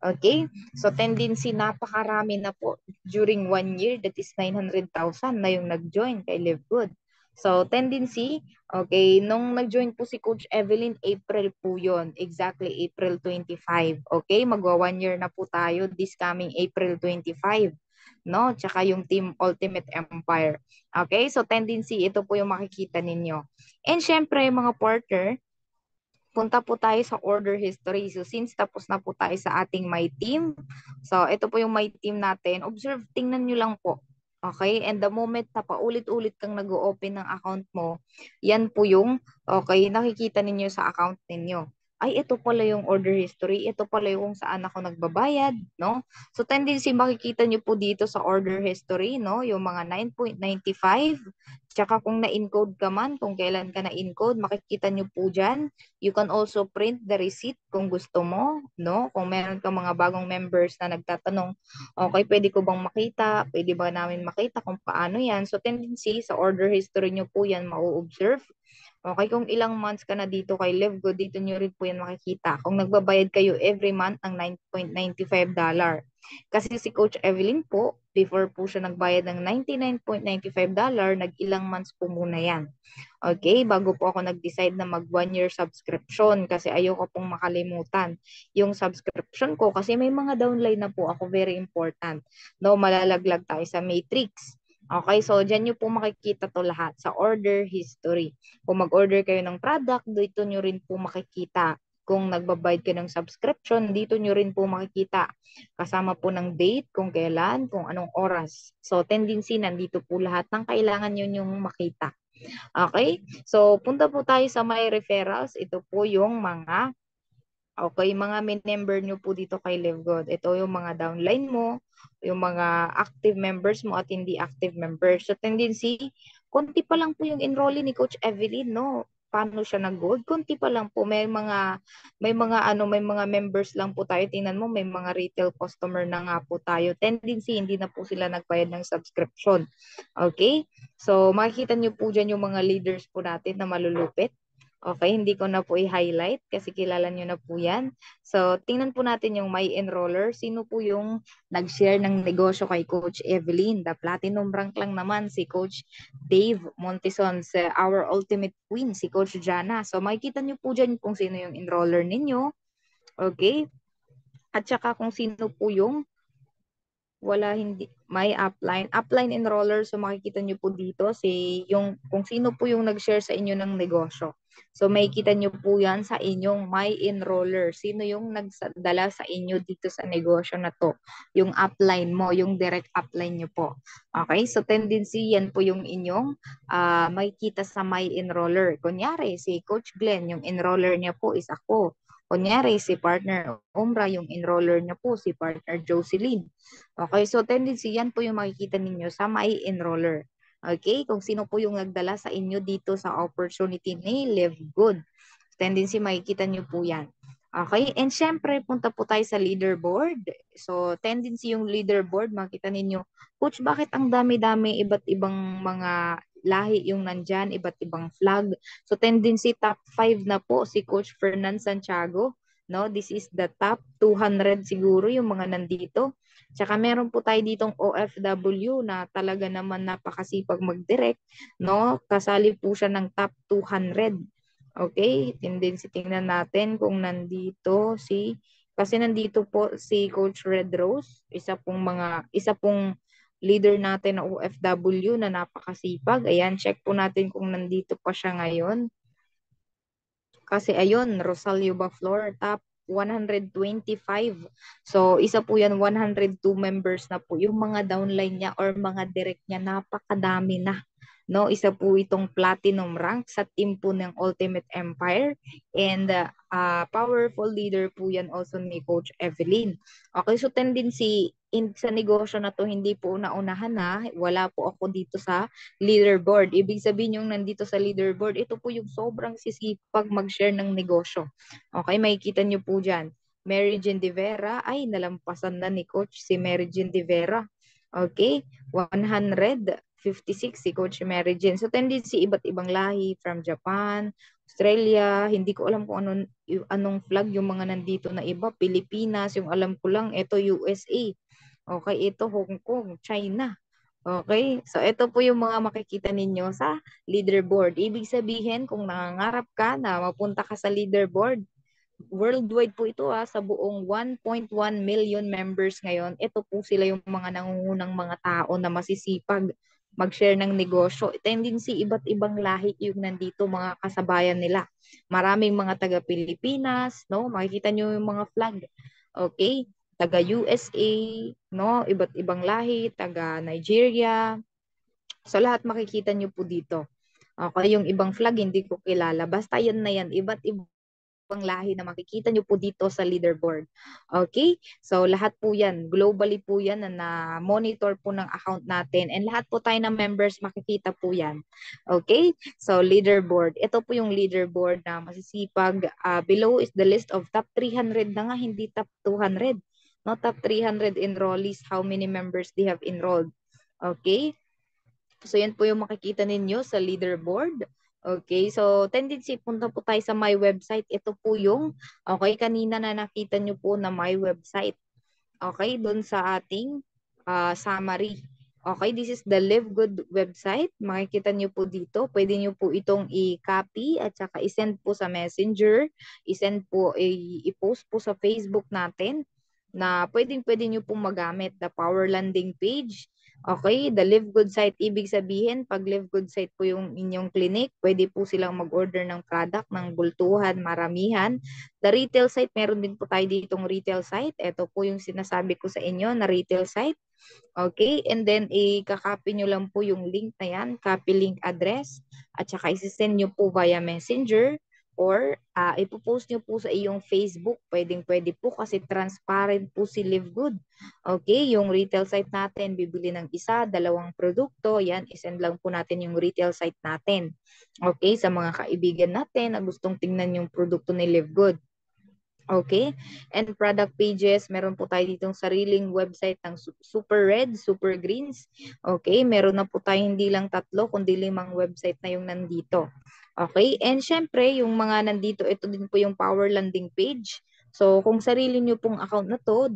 S1: Okay? So tendency napakarami na po during 1 year, that is 900,000 na yung nag-join kay Live Good. So tendency, okay, nung nag-join po si Coach Evelyn, April po yun. Exactly April 25. Okay, magwa 1 year na po tayo this coming April 25. No? Tsaka yung Team Ultimate Empire. Okay, so tendency, ito po yung makikita ninyo. And syempre, mga partner, punta po tayo sa order history. So since tapos na po tayo sa ating My Team, so ito po yung My Team natin. Observe, tingnan nyo lang po. Okay? And the moment na paulit-ulit kang nag-open ng account mo, yan po yung, okay, nakikita ninyo sa account ninyo. Ay, ito pala yung order history. Ito pala yung saan ako nagbabayad, no? So tendency makikita nyo po dito sa order history, no? Yung mga 9.95. Tsaka kung na-encode ka man, kung kailan ka na-encode, makikita nyo po dyan. You can also print the receipt kung gusto mo, no? Kung meron kang mga bagong members na nagtatanong, okay, pwede ko bang makita? Pwede ba namin makita kung paano yan? So tendency, sa order history nyo po yan ma-observe. Okay, kung ilang months ka na dito kay LiveGood, dito nyo rin po yan makikita. Kung nagbabayad kayo every month ng $9.95. Kasi si Coach Evelyn po, before po siya nagbayad ng $99.95, nag-ilang months po muna yan. Okay, bago po ako nag-decide na mag 1 year subscription kasi ayoko pong makalimutan yung subscription ko kasi may mga downline na po ako, very important. No, malalaglag tayo sa matrix. Okay, so dyan nyo po makikita to lahat sa order history. Kung mag-order kayo ng product, dito nyo rin po makikita. Kung nagbabayad ka ng subscription, dito nyo rin po makikita. Kasama po ng date, kung kailan, kung anong oras. So tendency, nandito po lahat ng kailangan nyo yung makita. Okay? So punta po tayo sa my referrals. Ito po yung mga okay, mga member nyo po dito kay LiveGood. Ito yung mga downline mo, yung mga active members mo at hindi active members. So tendency, konti pa lang po yung enrollee ni Coach Evelyn, no? Paano siya nag-gold? Konti pa lang po. May mga members lang po tayo. Tingnan mo, may mga retail customer na nga po tayo. Tendency, hindi na po sila nagbayad ng subscription. Okay? So makikita nyo po dyan yung mga leaders po natin na malulupit. Okay, hindi ko na po i-highlight kasi kilala nyo na po yan. So, tingnan po natin yung my enroller. Sino po yung nag-share ng negosyo kay Coach Evelyn? The platinum rank lang naman si Coach Dave Montison, sa Our Ultimate Queen, si Coach Jana. So, makikita nyo po dyan kung sino yung enroller ninyo. Okay? At saka kung sino po yung hindi may upline enroller. So makikita nyo po dito yung kung sino po yung nag-share sa inyo ng negosyo. So makikita nyo po yan sa inyong my enroller. Sino yung nagdala sa inyo dito sa negosyo na to? Yung upline mo, yung direct upline nyo po. Okay, so tendency yan po yung inyong makikita sa my enroller. Kunyari si Coach Glenn, yung enroller niya po is ako. Kunyari, si partner Umra, yung enroller niya po, si partner Jocelyn. Okay, so tendency yan po yung makikita ninyo sa my enroller. Okay, kung sino po yung nagdala sa inyo dito sa opportunity ni Live Good. Tendency makikita nyo po yan. Okay, and syempre punta po tayo sa leaderboard. So tendency yung leaderboard, makita ninyo, Coach, bakit ang dami-dami iba't ibang mga lahi yung nandyan, iba't ibang flag. So tendency top 5 na po si Coach Fernan Santiago. No, this is the top 200 siguro yung mga nandito. Tsaka meron po tayo ditong OFW na talaga naman napakasipag mag-direct, no? Kasali po siya ng top 200. Okay, tendency tingnan natin kung nandito kasi nandito po si Coach Red Rose, isa pong leader natin na OFW na napakasipag. Ayan, check po natin kung nandito pa siya ngayon. Kasi ayun, Rosalio Baflor, top 125. So, isa po yan, 102 members na po. Yung mga downline niya or mga direct niya, napakadami na. No, isa po itong platinum rank sa team po ng Ultimate Empire, and powerful leader po yan also ni Coach Evelyn. Okay, so tendency sa negosyo na to, hindi po naunahan na, wala po ako dito sa leaderboard. Ibig sabihin yung nandito sa leaderboard, ito po yung sobrang sisipag mag-share ng negosyo. Okay, makikita nyo po dyan. Mary Jean De Vera, ay nalampasan na ni Coach si Mary Jean De Vera. Okay, 156 si Coach Mary Jean. So tendency iba't ibang lahi from Japan, Australia, hindi ko alam kung anong flag yung mga nandito na iba. Pilipinas, yung alam ko lang, ito USA. Okay, ito Hong Kong, China. Okay, so ito po yung mga makikita ninyo sa leaderboard. Ibig sabihin, kung nangangarap ka na mapunta ka sa leaderboard, worldwide po ito sa buong 1.1 million members ngayon. Ito po sila yung mga nangungunang mga tao na masisipag mag-share ng negosyo. Tendency, iba't ibang lahi yung nandito, mga kasabayan nila. Maraming mga taga Pilipinas, no? Makikita nyo yung mga flag. Okay? Taga USA, no? Iba't ibang lahi, taga Nigeria. So lahat makikita nyo po dito. Okay, yung ibang flag hindi ko kilala. Basta yan na yan, iba't ibang lahi na makikita nyo po dito sa leaderboard. Okay? So, lahat po yan. Globally po yan na na-monitor po ng account natin. And lahat po tayo ng members makikita po yan. Okay? So, leaderboard. Ito po yung leaderboard na masisipag. Below is the list of top 300 na nga, hindi top 200. No, top 300 enrollees, how many members they have enrolled. Okay? So, yan po yung makikita ninyo sa leaderboard. Okay, so tendency, punta po tayo sa my website. Ito po yung, okay, kanina na nakita nyo po na my website. Okay, doon sa ating summary. Okay, this is the Live Good website. Makikita nyo po dito. Pwede nyo po itong i-copy at saka i-send po sa Messenger. I-send po, i-post po sa Facebook natin na pwedeng-pwede nyo pong magamit. The Power Landing page. Okay, the Live Good site, ibig sabihin, pag Live Good site po yung inyong clinic, pwede po silang mag-order ng product ng bultuhan, maramihan. The retail site, meron din po tayo ditong retail site. Ito po yung sinasabi ko sa inyo na retail site. Okay, and then i-copy nyo lang po yung link na yan, copy link address, at saka isi-send nyo po via Messenger or ipopost nyo po sa iyong Facebook. Pwedeng-pwede po kasi transparent po si Live Good. Okay, yung retail site natin, bibili ng isa, dalawang produkto, yan, isend lang po natin yung retail site natin. Okay, sa mga kaibigan natin na gustong tingnan yung produkto ni Live Good. Okay? And product pages, meron po tayo ditong sariling website ng Super Red, Super Greens. Okay? Meron na po tayo hindi lang 3, kundi 5 website na yung nandito. Okay? And syempre, yung mga nandito, ito din po yung Power Landing page. So, kung sarili nyo pong account na to,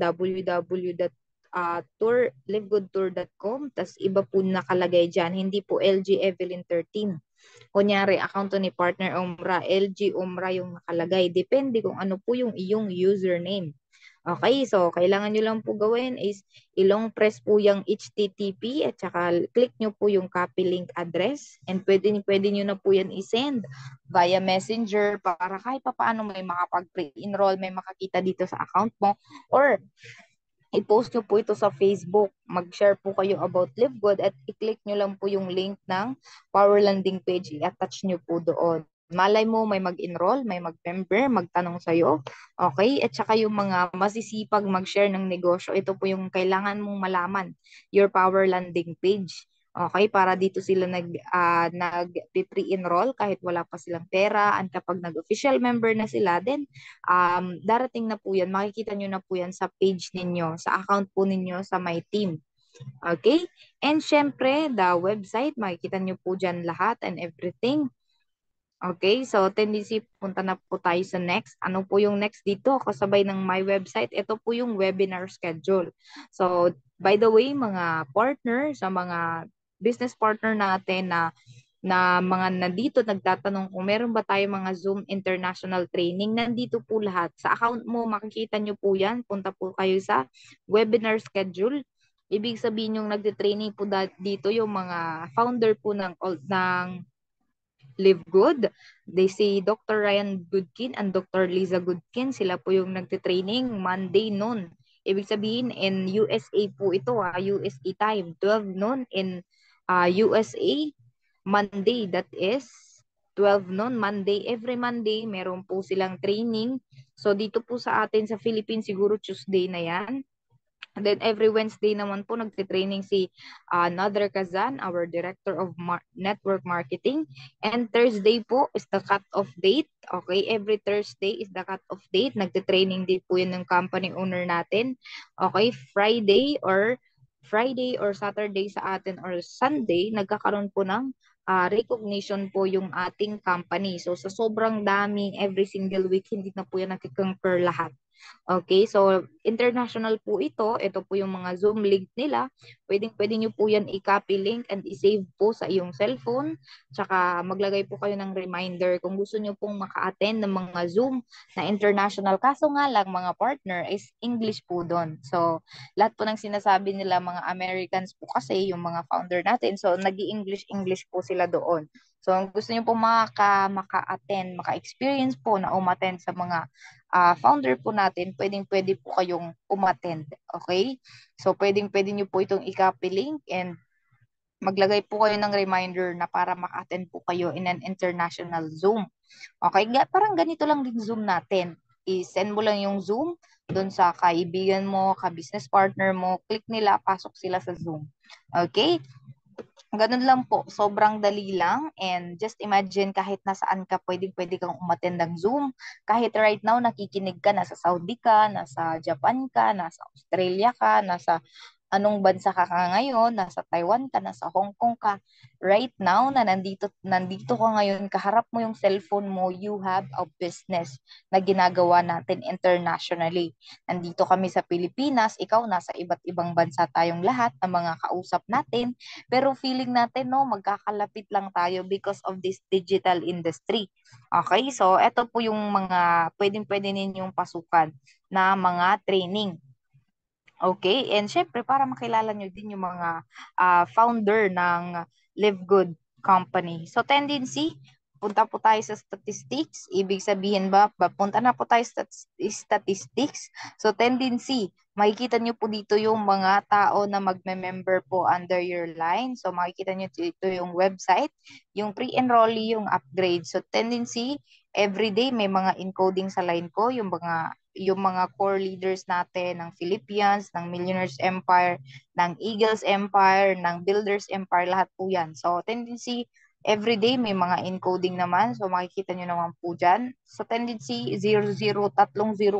S1: livegoodtour.com, tas iba po nakalagay dyan, hindi po LG Evelyn 13. Kunyari, account ni partner Umra, LG Umra yung nakalagay. Depende kung ano po yung iyong username. Okay, so kailangan nyo lang po gawin is ilong press po yung HTTP at saka click nyo po yung copy link address and pwede nyo na po yan isend via messenger para kahit pa paano may makapag-pre-enroll, may makakita dito sa account mo or i-post nyo po ito sa Facebook. Mag-share po kayo about Live Good at i-click nyo lang po yung link ng Power Landing page. I-attach nyo po doon. Malay mo may mag-enroll, may mag-member, magtanong sa'yo. Okay? At saka yung mga masisipag mag-share ng negosyo, ito po yung kailangan mong malaman. Your Power Landing page. Okay? Para dito sila nag-pre-enroll kahit wala pa silang pera. And kapag nag-official member na sila, then darating na po yan, makikita nyo na po yan sa page ninyo, sa account po ninyo sa My Team. Okay? And syempre, the website, makikita nyo po dyan lahat and everything. Okay, so tendency, punta na po tayo sa next. Ano po yung next dito? Kasabay ng my website, ito po yung webinar schedule. So, by the way, mga partner, sa mga business partner natin na mga nandito nagtatanong kung meron ba tayo mga Zoom International Training, nandito po lahat. Sa account mo, makikita nyo po yan. Punta po kayo sa webinar schedule. Ibig sabihin yung nagte-training po dito yung mga founder po ng Live Good. They say Dr. Ryan Goodkin and Dr. Liza Goodkin. Sila po yung nagte-training Monday noon. Ibig sabihin in USA po ito, USA time, 12 noon in USA. Monday, that is 12 noon, Monday. Every Monday, meron po silang training. So, dito po sa atin sa Philippines, siguro Tuesday na yan. And then every Wednesday naman po nagte-training si Nader Kazan, our Director of Network Marketing. And Thursday po is the cut-off date. Okay, every Thursday is the cut-off date. Nagte-training din po yun ng company owner natin. Okay, Friday or Saturday sa atin or Sunday, nagkakaroon po ng recognition po yung ating company. So sa sobrang dami every single week, hindi na po yan nakikonquer lahat. Okay, so international po ito. Ito po yung mga Zoom link nila. Pwede nyo po yan i-copy link and i-save po sa iyong cellphone. Tsaka maglagay po kayo ng reminder kung gusto nyo pong maka-attend ng mga Zoom na international. Kaso nga lang mga partner is English po doon. So lahat po ng sinasabi nila mga Americans po kasi yung mga founder natin. So nag-i-English po sila doon. So kung gusto niyo po maka-attend, maka-experience po na umattend sa mga founder po natin, pwedeng-pwede po kayong umattend. Okay? So, pwedeng-pwede nyo po itong i-copy link and maglagay po kayo ng reminder na para maka-attend po kayo in an international Zoom. Okay? Parang ganito lang din Zoom natin. I-send mo lang yung Zoom doon sa kaibigan mo, ka-business partner mo, click nila, pasok sila sa Zoom. Okay? Ganun lang po, sobrang dali lang and just imagine kahit nasaan ka, pwede kang umattend ng Zoom. Kahit right now nakikinig ka, nasa Saudi ka, nasa Japan ka, nasa Australia ka, nasa anong bansa ka ngayon, nasa Taiwan ka, nasa Hong Kong ka. Right now na nandito ka ngayon, kaharap mo yung cellphone mo, you have a business na ginagawa natin internationally. Nandito kami sa Pilipinas, ikaw nasa iba't ibang bansa tayong lahat ng mga kausap natin. Pero feeling natin, no, magkakalapit lang tayo because of this digital industry. Okay, so ito po yung mga pwedeng-pwede ninyong pasukan na mga training. Okay, and syempre para makilala nyo din yung mga founder ng Live Good Company. So tendency, punta po tayo sa statistics. Ibig sabihin punta na po tayo sa statistics. So tendency, makikita nyo po dito yung mga tao na magme-member po under your line. So makikita nyo dito yung website, yung pre-enrollee, yung upgrade. So tendency, everyday may mga encoding sa line ko, yung mga core leaders natin ng Philippines, ng Millionaires Empire, ng Eagles Empire, ng Builders Empire, lahat po yan. So, tendency, everyday may mga encoding naman. So, makikita nyo naman po dyan. So, tendency, 00, 30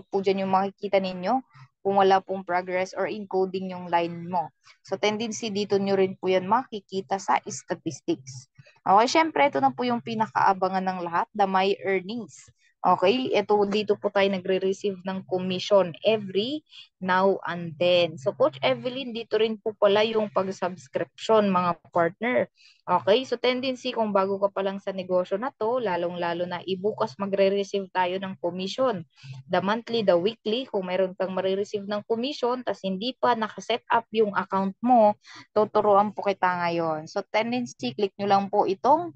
S1: po dyan yung makikita ninyo kung wala pong progress or encoding yung line mo. So, tendency, dito nyo rin po yan makikita sa statistics. Okay, syempre, ito na po yung pinakaabangan ng lahat, the my earnings. Okay, dito po tayo nagre-receive ng commission every now and then. So Coach Evelyn, dito rin po pala yung pag-subscription mga partner. Okay, so tendency kung bago ka pa lang sa negosyo na to, lalong-lalo na ibukas magre-receive tayo ng commission. The monthly, the weekly, kung meron kang marireceive ng commission, tas hindi pa nakaset up yung account mo, tuturuan po kita ngayon. So tendency, click nyo lang po itong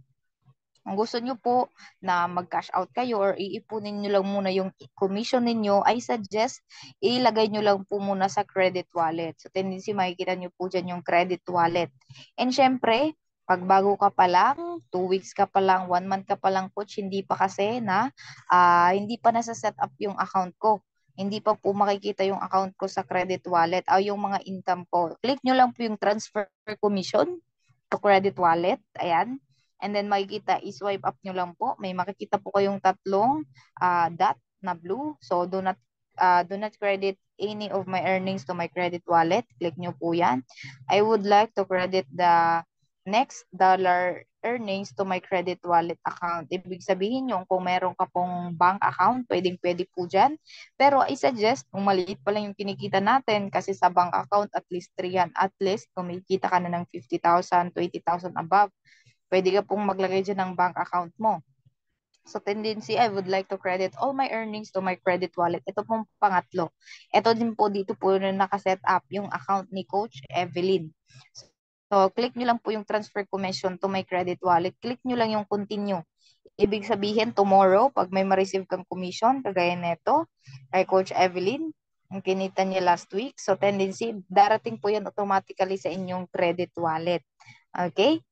S1: kung gusto nyo po na mag-cash out kayo or iipunin nyo lang muna yung commission ninyo, I suggest ilagay nyo lang po muna sa credit wallet. So, tendency makikita nyo po dyan yung credit wallet. And syempre, pag bago ka pa lang, 2 weeks ka pa lang, 1 month ka pa lang, coach, hindi pa kasi hindi pa nasa-set up yung account ko. Hindi pa po makikita yung account ko sa credit wallet o yung mga income ko. Click nyo lang po yung transfer commission to credit wallet. Ayan. And then makikita, i-swipe up nyo lang po. May makikita po kayong tatlong dot na blue. So do not credit any of my earnings to my credit wallet. Click nyo po yan. I would like to credit the next dollar earnings to my credit wallet account. Ibig sabihin yung kung meron ka pong bank account, pwedeng-pwede po dyan. Pero I suggest, kung maliit pa lang yung kinikita natin, kasi sa bank account, at least 3 yan. At least, kung kumikita ka na ng 50,000, 20,000 above, pwede ka pong maglagay dyan ng bank account mo. So, tendency, I would like to credit all my earnings to my credit wallet. Ito pong pangatlo. Ito din po, dito po na nakaset up yung account ni Coach Evelyn. So, click nyo lang po yung transfer commission to my credit wallet. Click nyo lang yung continue. Ibig sabihin, tomorrow, pag may ma-receive kang commission, kagaya neto, kay Coach Evelyn, ang kinita niya last week. So, tendency, darating po yan automatically sa inyong credit wallet. Okay?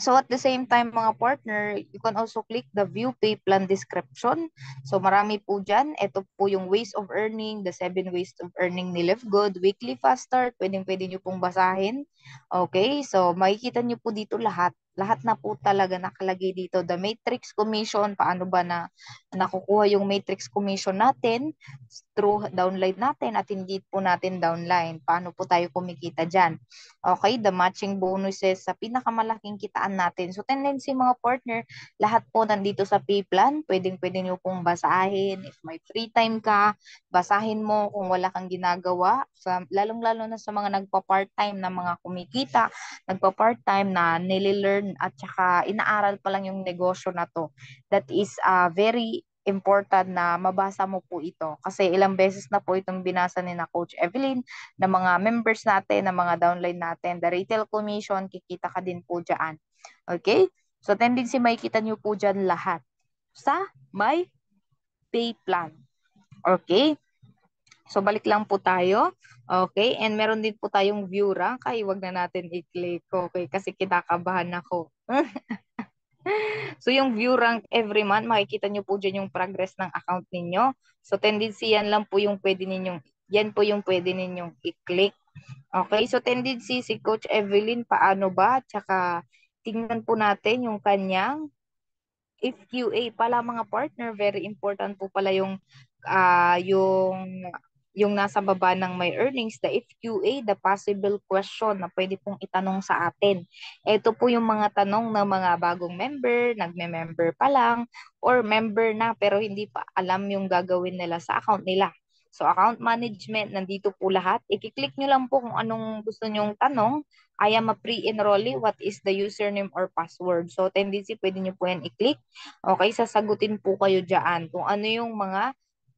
S1: So at the same time mga partner, you can also click the view pay plan description. So marami po dyan. Ito po yung ways of earning, the 7 ways of earning ni Live Good, weekly fast start, pwede nyo pong basahin. Okay, so makikita nyo po dito lahat. Lahat na po talaga nakalagay dito. The matrix commission, paano ba na nakukuha yung matrix commission natin through downline natin at hindi po natin downline. Paano po tayo kumikita dyan? Okay, the matching bonuses sa pinakamalaking kitaan natin. So tendency mga partner, lahat po nandito sa pay plan. Pwedeng-pwede nyo pong basahin. If may free time ka, basahin mo kung wala kang ginagawa. Lalong-lalo na sa mga nagpa-part-time na mga kumikita, nagpa-part-time na nililearn at saka inaaral pa lang yung negosyo na to. That is very important na mabasa mo po ito. Kasi ilang beses na po itong binasa ni na Coach Evelyn, na mga members natin, na mga downline natin, the retail commission, kikita ka din po dyan. Okay? So tendency makikita nyo po dyan lahat sa my pay plan. Okay? So balik lang po tayo. Okay? And meron din po tayong view rank. Ay, wag na natin i-click. Okay? Kasi kinakabahan ako. So yung view rank every month, makikita nyo po dyan yung progress ng account ninyo. So tendency yan lang po yung pwede ninyong, yan po yung pwede ninyong i-click. Okay? So tendency si Coach Evelyn, paano ba? Tsaka tingnan po natin yung kanyang FQA pala mga partner, very important po pala yung ah yung nasa baba ng my earnings, the FQA, the possible question na pwede pong itanong sa atin. Ito po yung mga tanong ng mga bagong member, nagme-member pa lang, or member na pero hindi pa alam yung gagawin nila sa account nila. So account management, nandito po lahat. I-click nyo lang po kung anong gusto nyong tanong. I am a pre-enrollee, what is the username or password? So tendency, pwede nyo po yan i-click. Okay, sasagutin po kayo dyan kung ano yung mga,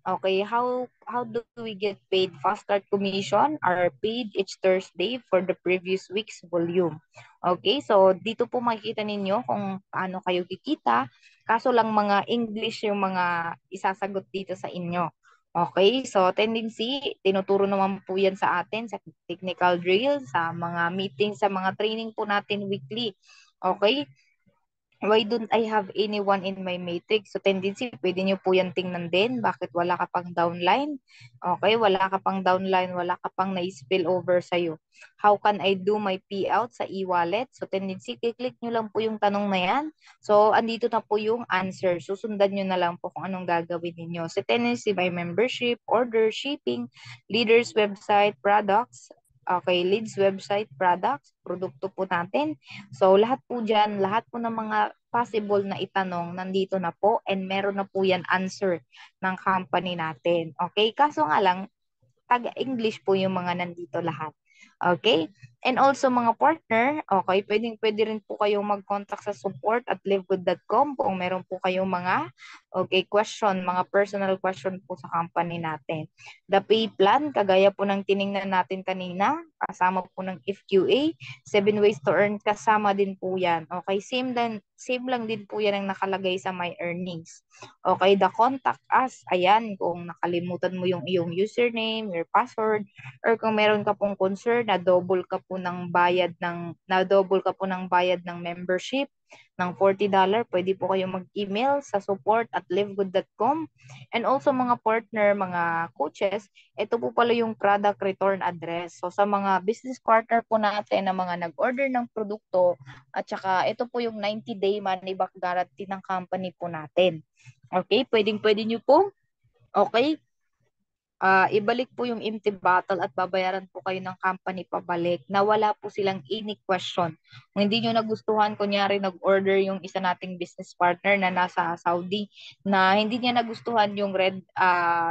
S1: okay, how do we get paid? Fast Start Commission are paid each Thursday for the previous week's volume. Okay, so dito po makikita ninyo kung paano kayo kikita. Kaso lang mga English yung mga isasagot dito sa inyo. Okay, so tendency, tinuturo naman po yan sa atin sa technical drill, sa mga meeting, sa mga training po natin weekly. Okay, why don't I have anyone in my matrix? So tendency, pwede nyo po yan tingnan din. Bakit wala ka pang downline? Okay, wala ka pang downline, wala ka pang na-spill over sa'yo. How can I do my payout sa e-wallet? So tendency, click nyo lang po yung tanong na yan. So andito na po yung answer. Susundan nyo na lang po kung anong gagawin ninyo. So tendency, by membership, order, shipping, leaders website, products, okay, leads website, products, produkto po natin. So, lahat po dyan, lahat po ng mga possible na itanong, nandito na po and meron na po yan answer ng company natin. Okay? Kaso nga lang, taga-English po yung mga nandito lahat. Okay? And also mga partner, okay, pwede rin po kayong mag-contact sa support at livegood.com kung meron po kayong mga question, mga personal question po sa company natin. The pay plan, kagaya po ng tiningnan natin kanina, kasama po ng FQA, 7 ways to earn, kasama din po yan. Okay, same lang din po yan ang nakalagay sa my earnings. Okay, the contact us, ayan, kung nakalimutan mo yung iyong username, your password, or kung meron ka pong concern na double ka po ng bayad ng membership ng $40, pwede po kayong mag-email sa support@livegood.com. And also mga partner, mga coaches, ito po pala yung product return address. So sa mga business partner po natin na mga nag-order ng produkto, at saka ito po yung 90-day money back guarantee ng company po natin. Okay, pwedeng-pwede nyo po, okay, ibalik po yung empty bottle at babayaran po kayo ng company pabalik na wala po silang any question. Kung hindi nyo nagustuhan, kunyari nag-order yung isa nating business partner na nasa Saudi na hindi niya nagustuhan yung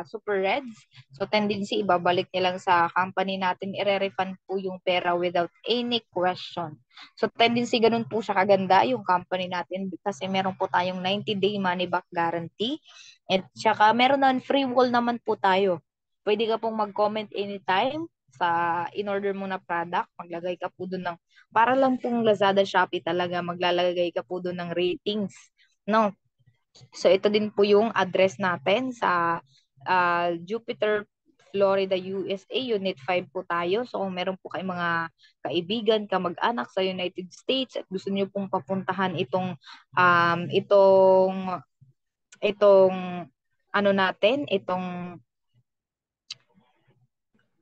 S1: super reds, so tendency ibabalik niya lang sa company natin, ire-refund po yung pera without any question. So tendency ganun po siya kaganda yung company natin kasi meron po tayong 90-day money back guarantee. At saka meron naman free wall naman po tayo. Pwede ka pong mag-comment anytime sa in-order mo na product. Maglagay ka po doon ng, para lang pong Lazada, Shopee talaga, maglalagay ka po doon ng ratings. No? So ito din po yung address natin sa Jupiter, Florida, USA, Unit 5 po tayo. So kung meron po kayong mga kaibigan, kamag-anak sa United States at gusto niyo pong papuntahan itong ano natin,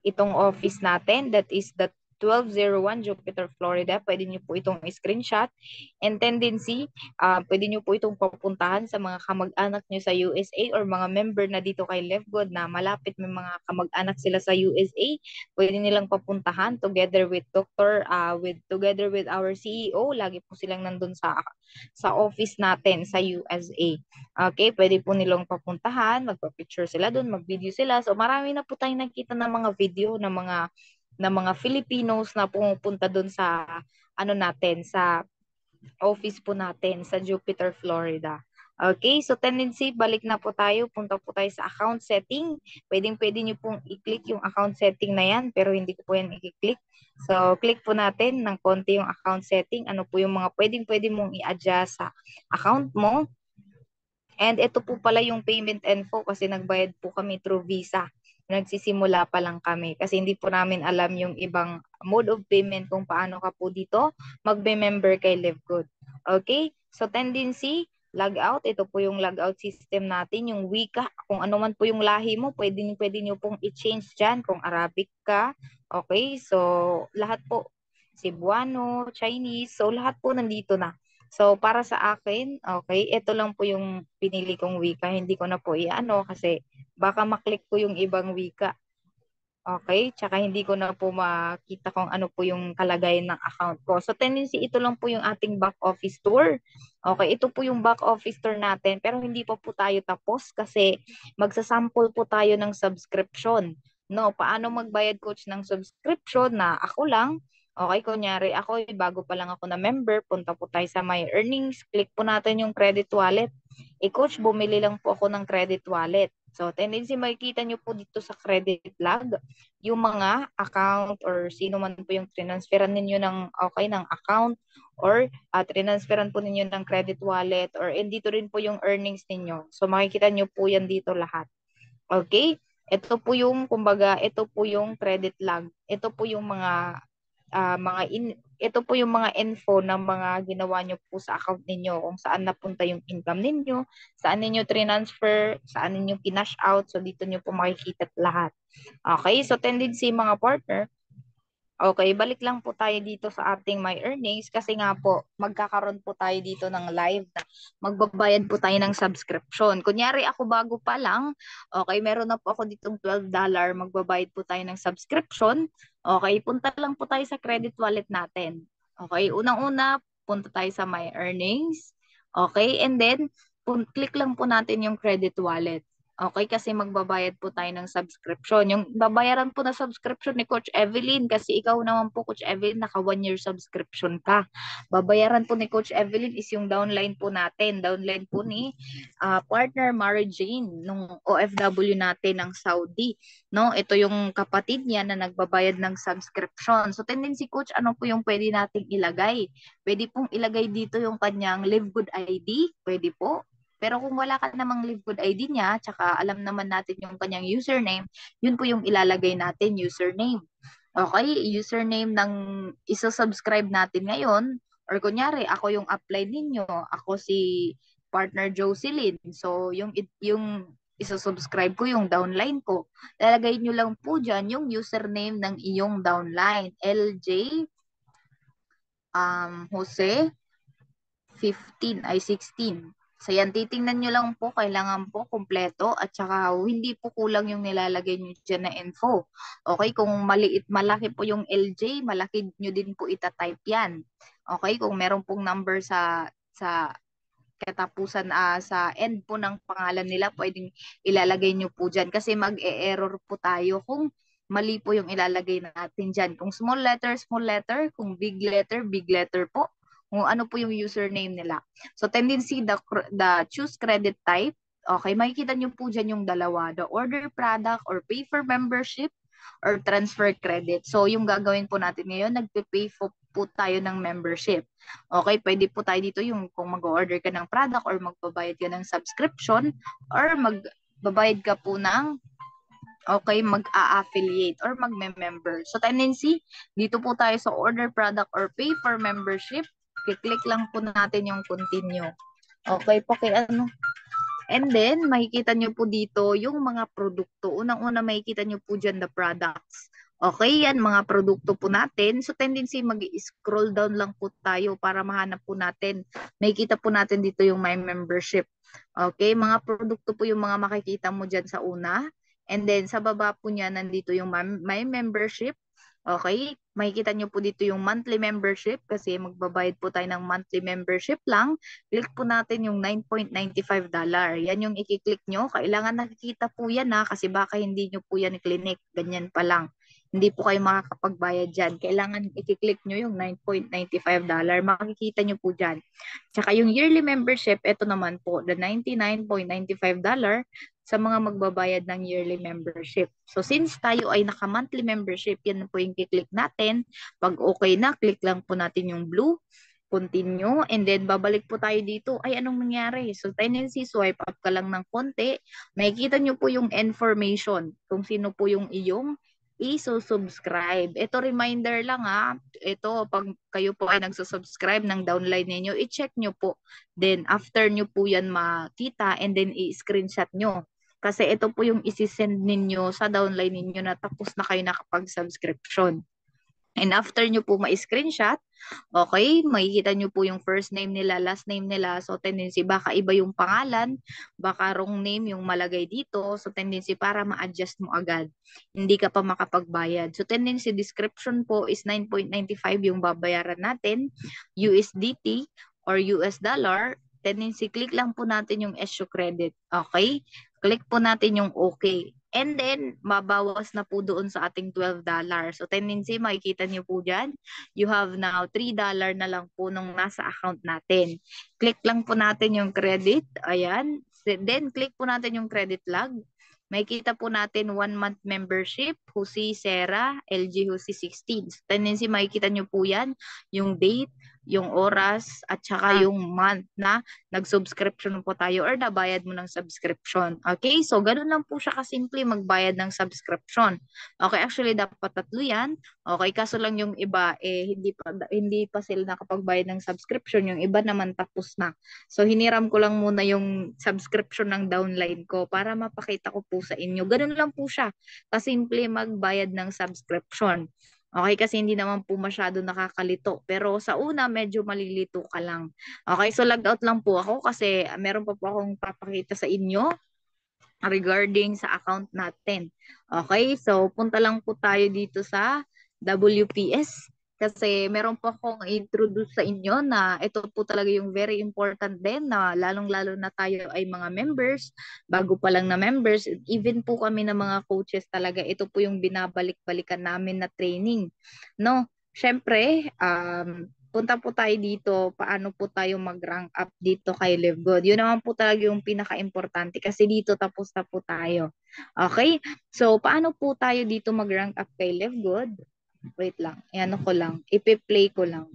S1: itong office natin, that is the 1201 Jupiter, Florida. Pwede nyo po itong screenshot. And tendency, pwede nyo po itong papuntahan sa mga kamag-anak nyo sa USA or mga member na dito kay LevGod na malapit, may mga kamag-anak sila sa USA. Pwede nilang papuntahan together with together with our CEO. Lagi po silang nandun sa office natin sa USA. Okay, pwede po nilang papuntahan, magpa-picture sila doon, mag-video sila. So marami na po tayong nakita ng mga video ng mga Filipinos na pumupunta doon sa natin, sa office po natin sa Jupiter, Florida. Okay, so tendency, balik na po tayo, punta po tayo sa account setting. Pwede nyo pong i-click yung account setting na yan, pero hindi ko po yan i-click. So, click po natin ng konti yung account setting. Ano po yung mga pwede mong i-adjust sa account mo. And ito po pala yung payment info kasi nagbayad po kami through Visa. Nagsisimula pa lang kami kasi hindi po namin alam yung ibang mode of payment kung paano ka po dito magbe-member kay LevGod. Okay? So tendency, log out. Ito po yung log out system natin, yung wika. Kung ano man po yung lahi mo, pwede nyo pong i-change dyan kung Arabic ka. Okay? So lahat po, Cebuano, Chinese, so lahat po nandito na. So, para sa akin, okay, ito lang po yung pinili kong wika. Hindi ko na po iano kasi baka maklik ko yung ibang wika. Okay? Tsaka hindi ko na po makita kung ano po yung kalagayan ng account ko. So, tendency, ito lang po yung ating back office tour. Okay, ito po yung back office tour natin. Pero hindi pa po tayo tapos kasi magsasample po tayo ng subscription. No, paano magbayad, coach, ng subscription na ako lang. Okay, kunyari ako, bago pa lang ako na member, punta po tayo sa My Earnings, click po natin yung credit wallet. Coach, bumili lang po ako ng credit wallet. So, tendency makikita nyo po dito sa credit log, yung mga account or sino man po yung transferan ninyo ng account or transferan po ninyo ng credit wallet or dito rin po yung earnings ninyo. So, makikita nyo po yan dito lahat. Okay? Ito po yung, kumbaga, ito po yung credit log. Ito po yung ito po yung mga info ng mga ginawa nyo po sa account ninyo, kung saan napunta yung income ninyo, saan ninyo transfer, saan ninyo kinash out. So, dito nyo po makikita lahat. Okay? So, tendency mga partner, okay, balik lang po tayo dito sa ating My Earnings kasi nga po, magkakaroon po tayo dito ng live na magbabayad po tayo ng subscription. Kunyari ako bago pa lang, okay, meron na po ako ditong $12, magbabayad po tayo ng subscription. Okay, punta lang po tayo sa credit wallet natin. Okay, unang-una, punta tayo sa My Earnings. Okay, and then, click lang po natin yung credit wallet. Okay, kasi magbabayad po tayo ng subscription. Yung babayaran po na subscription ni Coach Evelyn, kasi ikaw naman po, Coach Evelyn, naka 1 year subscription ka. Babayaran po ni Coach Evelyn is yung downline po natin. Downline po ni partner Mary Jane, nung OFW natin ng Saudi. No, ito yung kapatid niya na nagbabayad ng subscription. So, tendency, Coach, ano po yung pwede nating ilagay? Pwede pong ilagay dito yung kanyang LiveGood ID. Pwede po. Pero kung wala ka namang LiveGood ID niya, tsaka alam naman natin yung kanyang username, yun po yung ilalagay natin, username. Okay, username ng isa-subscribe natin ngayon, or kunyari, ako yung upline ninyo, ako si partner Jocelyn. So, yung isa-subscribe ko, yung downline ko. Lalagay nyo lang po dyan yung username ng iyong downline. LJ Jose 16. So yan, titingnan nyo lang po, kailangan po kumpleto at saka hindi po kulang yung nilalagay nyo dyan na info. Okay, kung malaki po yung LJ, malaki nyo din po itatype yan. Okay, kung meron pong number sa katapusan sa end po ng pangalan nila, pwedeng ilalagay nyo po dyan kasi mag-e-error po tayo kung mali po yung ilalagay natin dyan. Kung small letter, kung big letter po, kung ano po yung username nila. So, tendency, the choose credit type, okay, makikita nyo po dyan yung dalawa, the order product or pay for membership or transfer credit. So, yung gagawin po natin ngayon, nagpe-pay po tayo ng membership. Okay, pwede po tayo dito yung kung mag-order ka ng product or magbabayad ka ng subscription or magbabayad ka po ng mag-a-affiliate or magme-member. So, tendency, dito po tayo sa order product or pay for membership. Click lang po natin yung continue. Okay, and then, makikita nyo po dito yung mga produkto. Unang-una, makikita nyo po dyan the products. Okay, yan mga produkto po natin. So tendency mag-scroll down lang po tayo para mahanap po natin. May kita po natin dito yung my membership. Okay, mga produkto po yung mga makikita mo dyan sa una. And then sa baba po niya nandito yung my membership. Okay, makikita nyo po dito yung monthly membership kasi magbabayad po tayo ng monthly membership lang. Click po natin yung $9.95. Yan yung i-click nyo. Kailangan nakikita po yan kasi baka hindi nyo po yan i-click. Ganyan pa lang. Hindi po kayo makakapagbayad dyan. Kailangan i-click nyo yung $9.95. Makikita nyo po dyan. Tsaka yung yearly membership, ito naman po, the $99.95 sa mga magbabayad ng yearly membership. So since tayo ay naka-monthly membership, yan po yung i-click natin. Pag okay na, click lang po natin yung blue, continue, and then babalik po tayo dito. Ay, anong nangyari? So tendency, swipe up ka lang ng konti. Makikita nyo po yung information kung sino po yung iyong i-subscribe. Ito reminder lang Ito, pag kayo po ay nagsusubscribe ng downline ninyo, i-check nyo po. Then after nyo po yan makita and then i-screenshot nyo. Kasi ito po yung isi-send ninyo sa downline ninyo na tapos na kayo nakapag-subscription. And after nyo po ma-screenshot, okay, makikita nyo po yung first name nila, last name nila. So tendency, baka iba yung pangalan, baka wrong name yung malagay dito. So tendency para ma-adjust mo agad. Hindi ka pa makapagbayad. So tendency description po is 9.95 yung babayaran natin, USDT or US dollar. Tendency, click lang po natin yung issue credit. Okay? Click po natin yung okay. And then, mabawas na po doon sa ating $12. So, tendency, makikita niyo po dyan, you have now $3 na lang po nung nasa account natin. Click lang po natin yung credit. Ayan. Then, click po natin yung credit log. Makikita po natin 1-month membership, Husi Sera, LG Husi 16. So, tendency, makikita niyo po yan, yung date, yung oras, at saka yung month na nag-subscription po tayo or nabayad mo ng subscription. Okay? So, ganun lang po siya kasimple magbayad ng subscription. Okay, actually dapat tatlo yan. Okay, kaso lang yung iba hindi pa sila nakapagbayad ng subscription, yung iba naman tapos na. So, hiniram ko lang muna yung subscription ng downline ko para mapakita ko po sa inyo. Ganun lang po siya. Kasimple magbayad ng subscription. Okay, kasi hindi naman po masyado nakakalito. Pero sa una, medyo malilito ka lang. Okay, so log out lang po ako kasi meron pa po akong papakita sa inyo regarding sa account natin. Okay, so punta lang po tayo dito sa WPS kasi meron po akong introduce sa inyo na ito po talaga yung very important din na lalong-lalo na tayo ay mga members, bago pa lang na members, even po kami na mga coaches talaga, ito po yung binabalik-balikan namin na training. No? Syempre, punta po tayo dito, paano po tayo mag-rank up dito kay Live Good. Yun naman po talaga yung pinaka-importante kasi dito tapos na po tayo. Okay? So, paano po tayo dito mag-rank up kay Live Good? Wait lang, ano ko lang, ipi-play ko lang.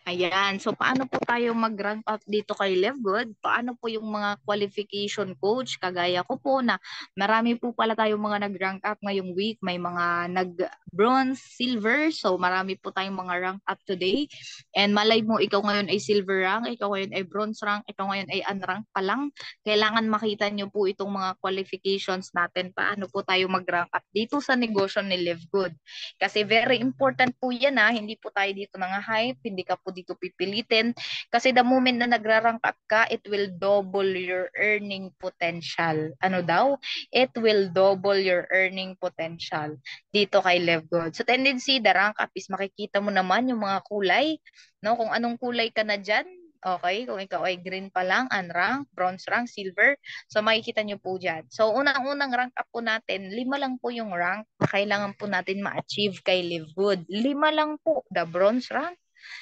S1: Ayan. So, paano po tayo mag-rank up dito kay Live Good? Paano po yung mga qualification coach? Kagaya ko po na marami po pala tayong mga nag-rank up ngayong week. May mga nag-bronze, silver. So, marami po tayong mga rank up today. And malay mo, ikaw ngayon ay silver rank, ikaw ngayon ay bronze rank, ikaw ngayon ay unrank pa lang. Kailangan makita nyo po itong mga qualifications natin. Paano po tayo mag-rank up dito sa negosyo ni Live Good? Kasi very important po yan Hindi po tayo dito hype, hindi ka po dito pipilitin. Kasi the moment na nagra-rank up ka, it will double your earning potential. Ano daw? It will double your earning potential dito kay Live Good. So tendency, the rank up is makikita mo naman yung mga kulay, no? Kung anong kulay ka na dyan, okay? Kung ikaw ay green pa lang, unrank, bronze rank, silver. So makikita nyo po dyan. So unang-unang rank up po natin, 5 lang po yung rank na kailangan po natin ma-achieve kay Live Good. 5 lang po. The bronze rank,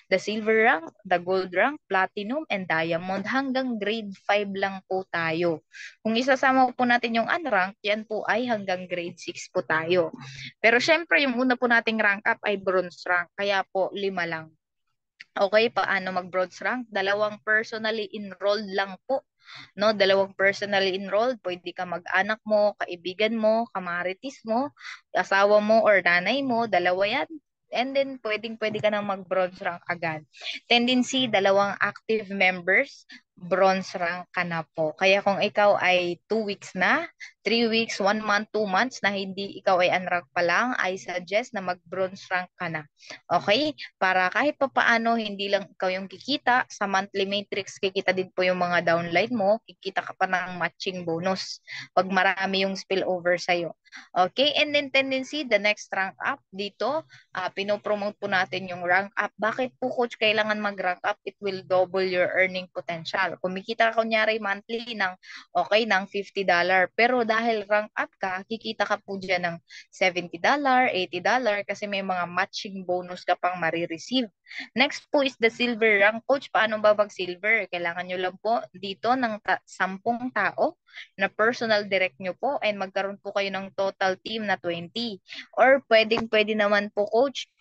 S1: the silver rank, the gold rank, platinum, and diamond. Hanggang grade 5 lang po tayo. Kung isasama po natin yung unrank, yan po ay hanggang grade 6 po tayo. Pero syempre, yung una po nating rank up ay bronze rank. Kaya po, 5 lang. Okay, paano mag-bronze rank? 2 personally enrolled lang po. No, 2 personally enrolled, pwede ka mag-anak mo, kaibigan mo, kamaritis mo, asawa mo or nanay mo, 2 yan. And then pwede ka nang mag-bronze rank agad. Tendency, 2 active members, bronze rank ka na po. Kaya kung ikaw ay 2 weeks na, 3 weeks, 1 month, 2 months na hindi ikaw ay unrank pa lang, I suggest na mag-bronze rank ka na. Okay? Para kahit pa paano, hindi lang ikaw yung kikita. Sa monthly matrix, kikita din po yung mga downline mo. Kikita ka pa ng matching bonus pag marami yung spillover sa'yo. Okay? And then tendency, the next rank up dito, pinopromote po natin yung rank up. Bakit po coach kailangan mag-rank up? It will double your earning potential. Kumikita ka kunyari monthly ng $50. Pero dahil rank up ka, kikita ka po dyan ng $70, $80 kasi may mga matching bonus ka pang marireceive. Next po is the silver rank. Coach, paano ba mag-silver? Kailangan nyo lang po dito ng 10 tao na personal direct nyo po and magkaroon po kayo ng total team na 20. Or pwede naman po coach,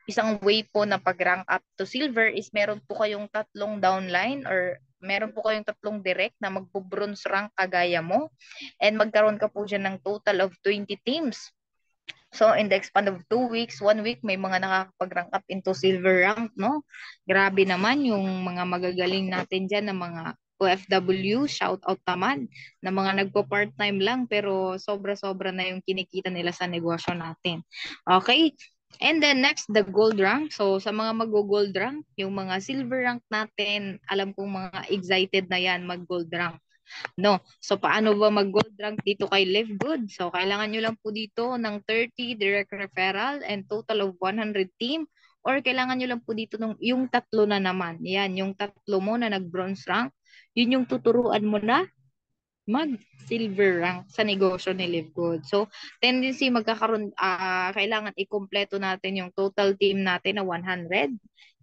S1: isang way po na pag-rank up to silver is meron po kayong 3 downline or meron po kayong 3 direct na magpo-bronze rank kagaya mo and magkaroon ka po dyan ng total of 20 teams. So, in the span of 2 weeks, 1 week, may mga nakakapag-rank up into silver rank, no? Grabe naman yung mga magagaling natin dyan na mga OFW, shout out naman, na mga nagpo-part-time lang pero sobra-sobra na yung kinikita nila sa negosyo natin. Okay? And then next, the gold rank. So, sa mga mag-gold rank, yung mga silver rank natin, alam kong mga excited na yan mag-gold rank. No. So, paano ba mag-gold rank dito kay Live Good? So, kailangan nyo lang po dito ng 30 direct referral and total of 100 team or kailangan nyo lang po dito ng yung 3 na naman. Yan, yung 3 mo na nag-bronze rank, yun yung tuturuan mo na mag-silver rank sa negosyo ni Live Good. So, tendency kailangan ikumpleto natin yung total team natin na 100.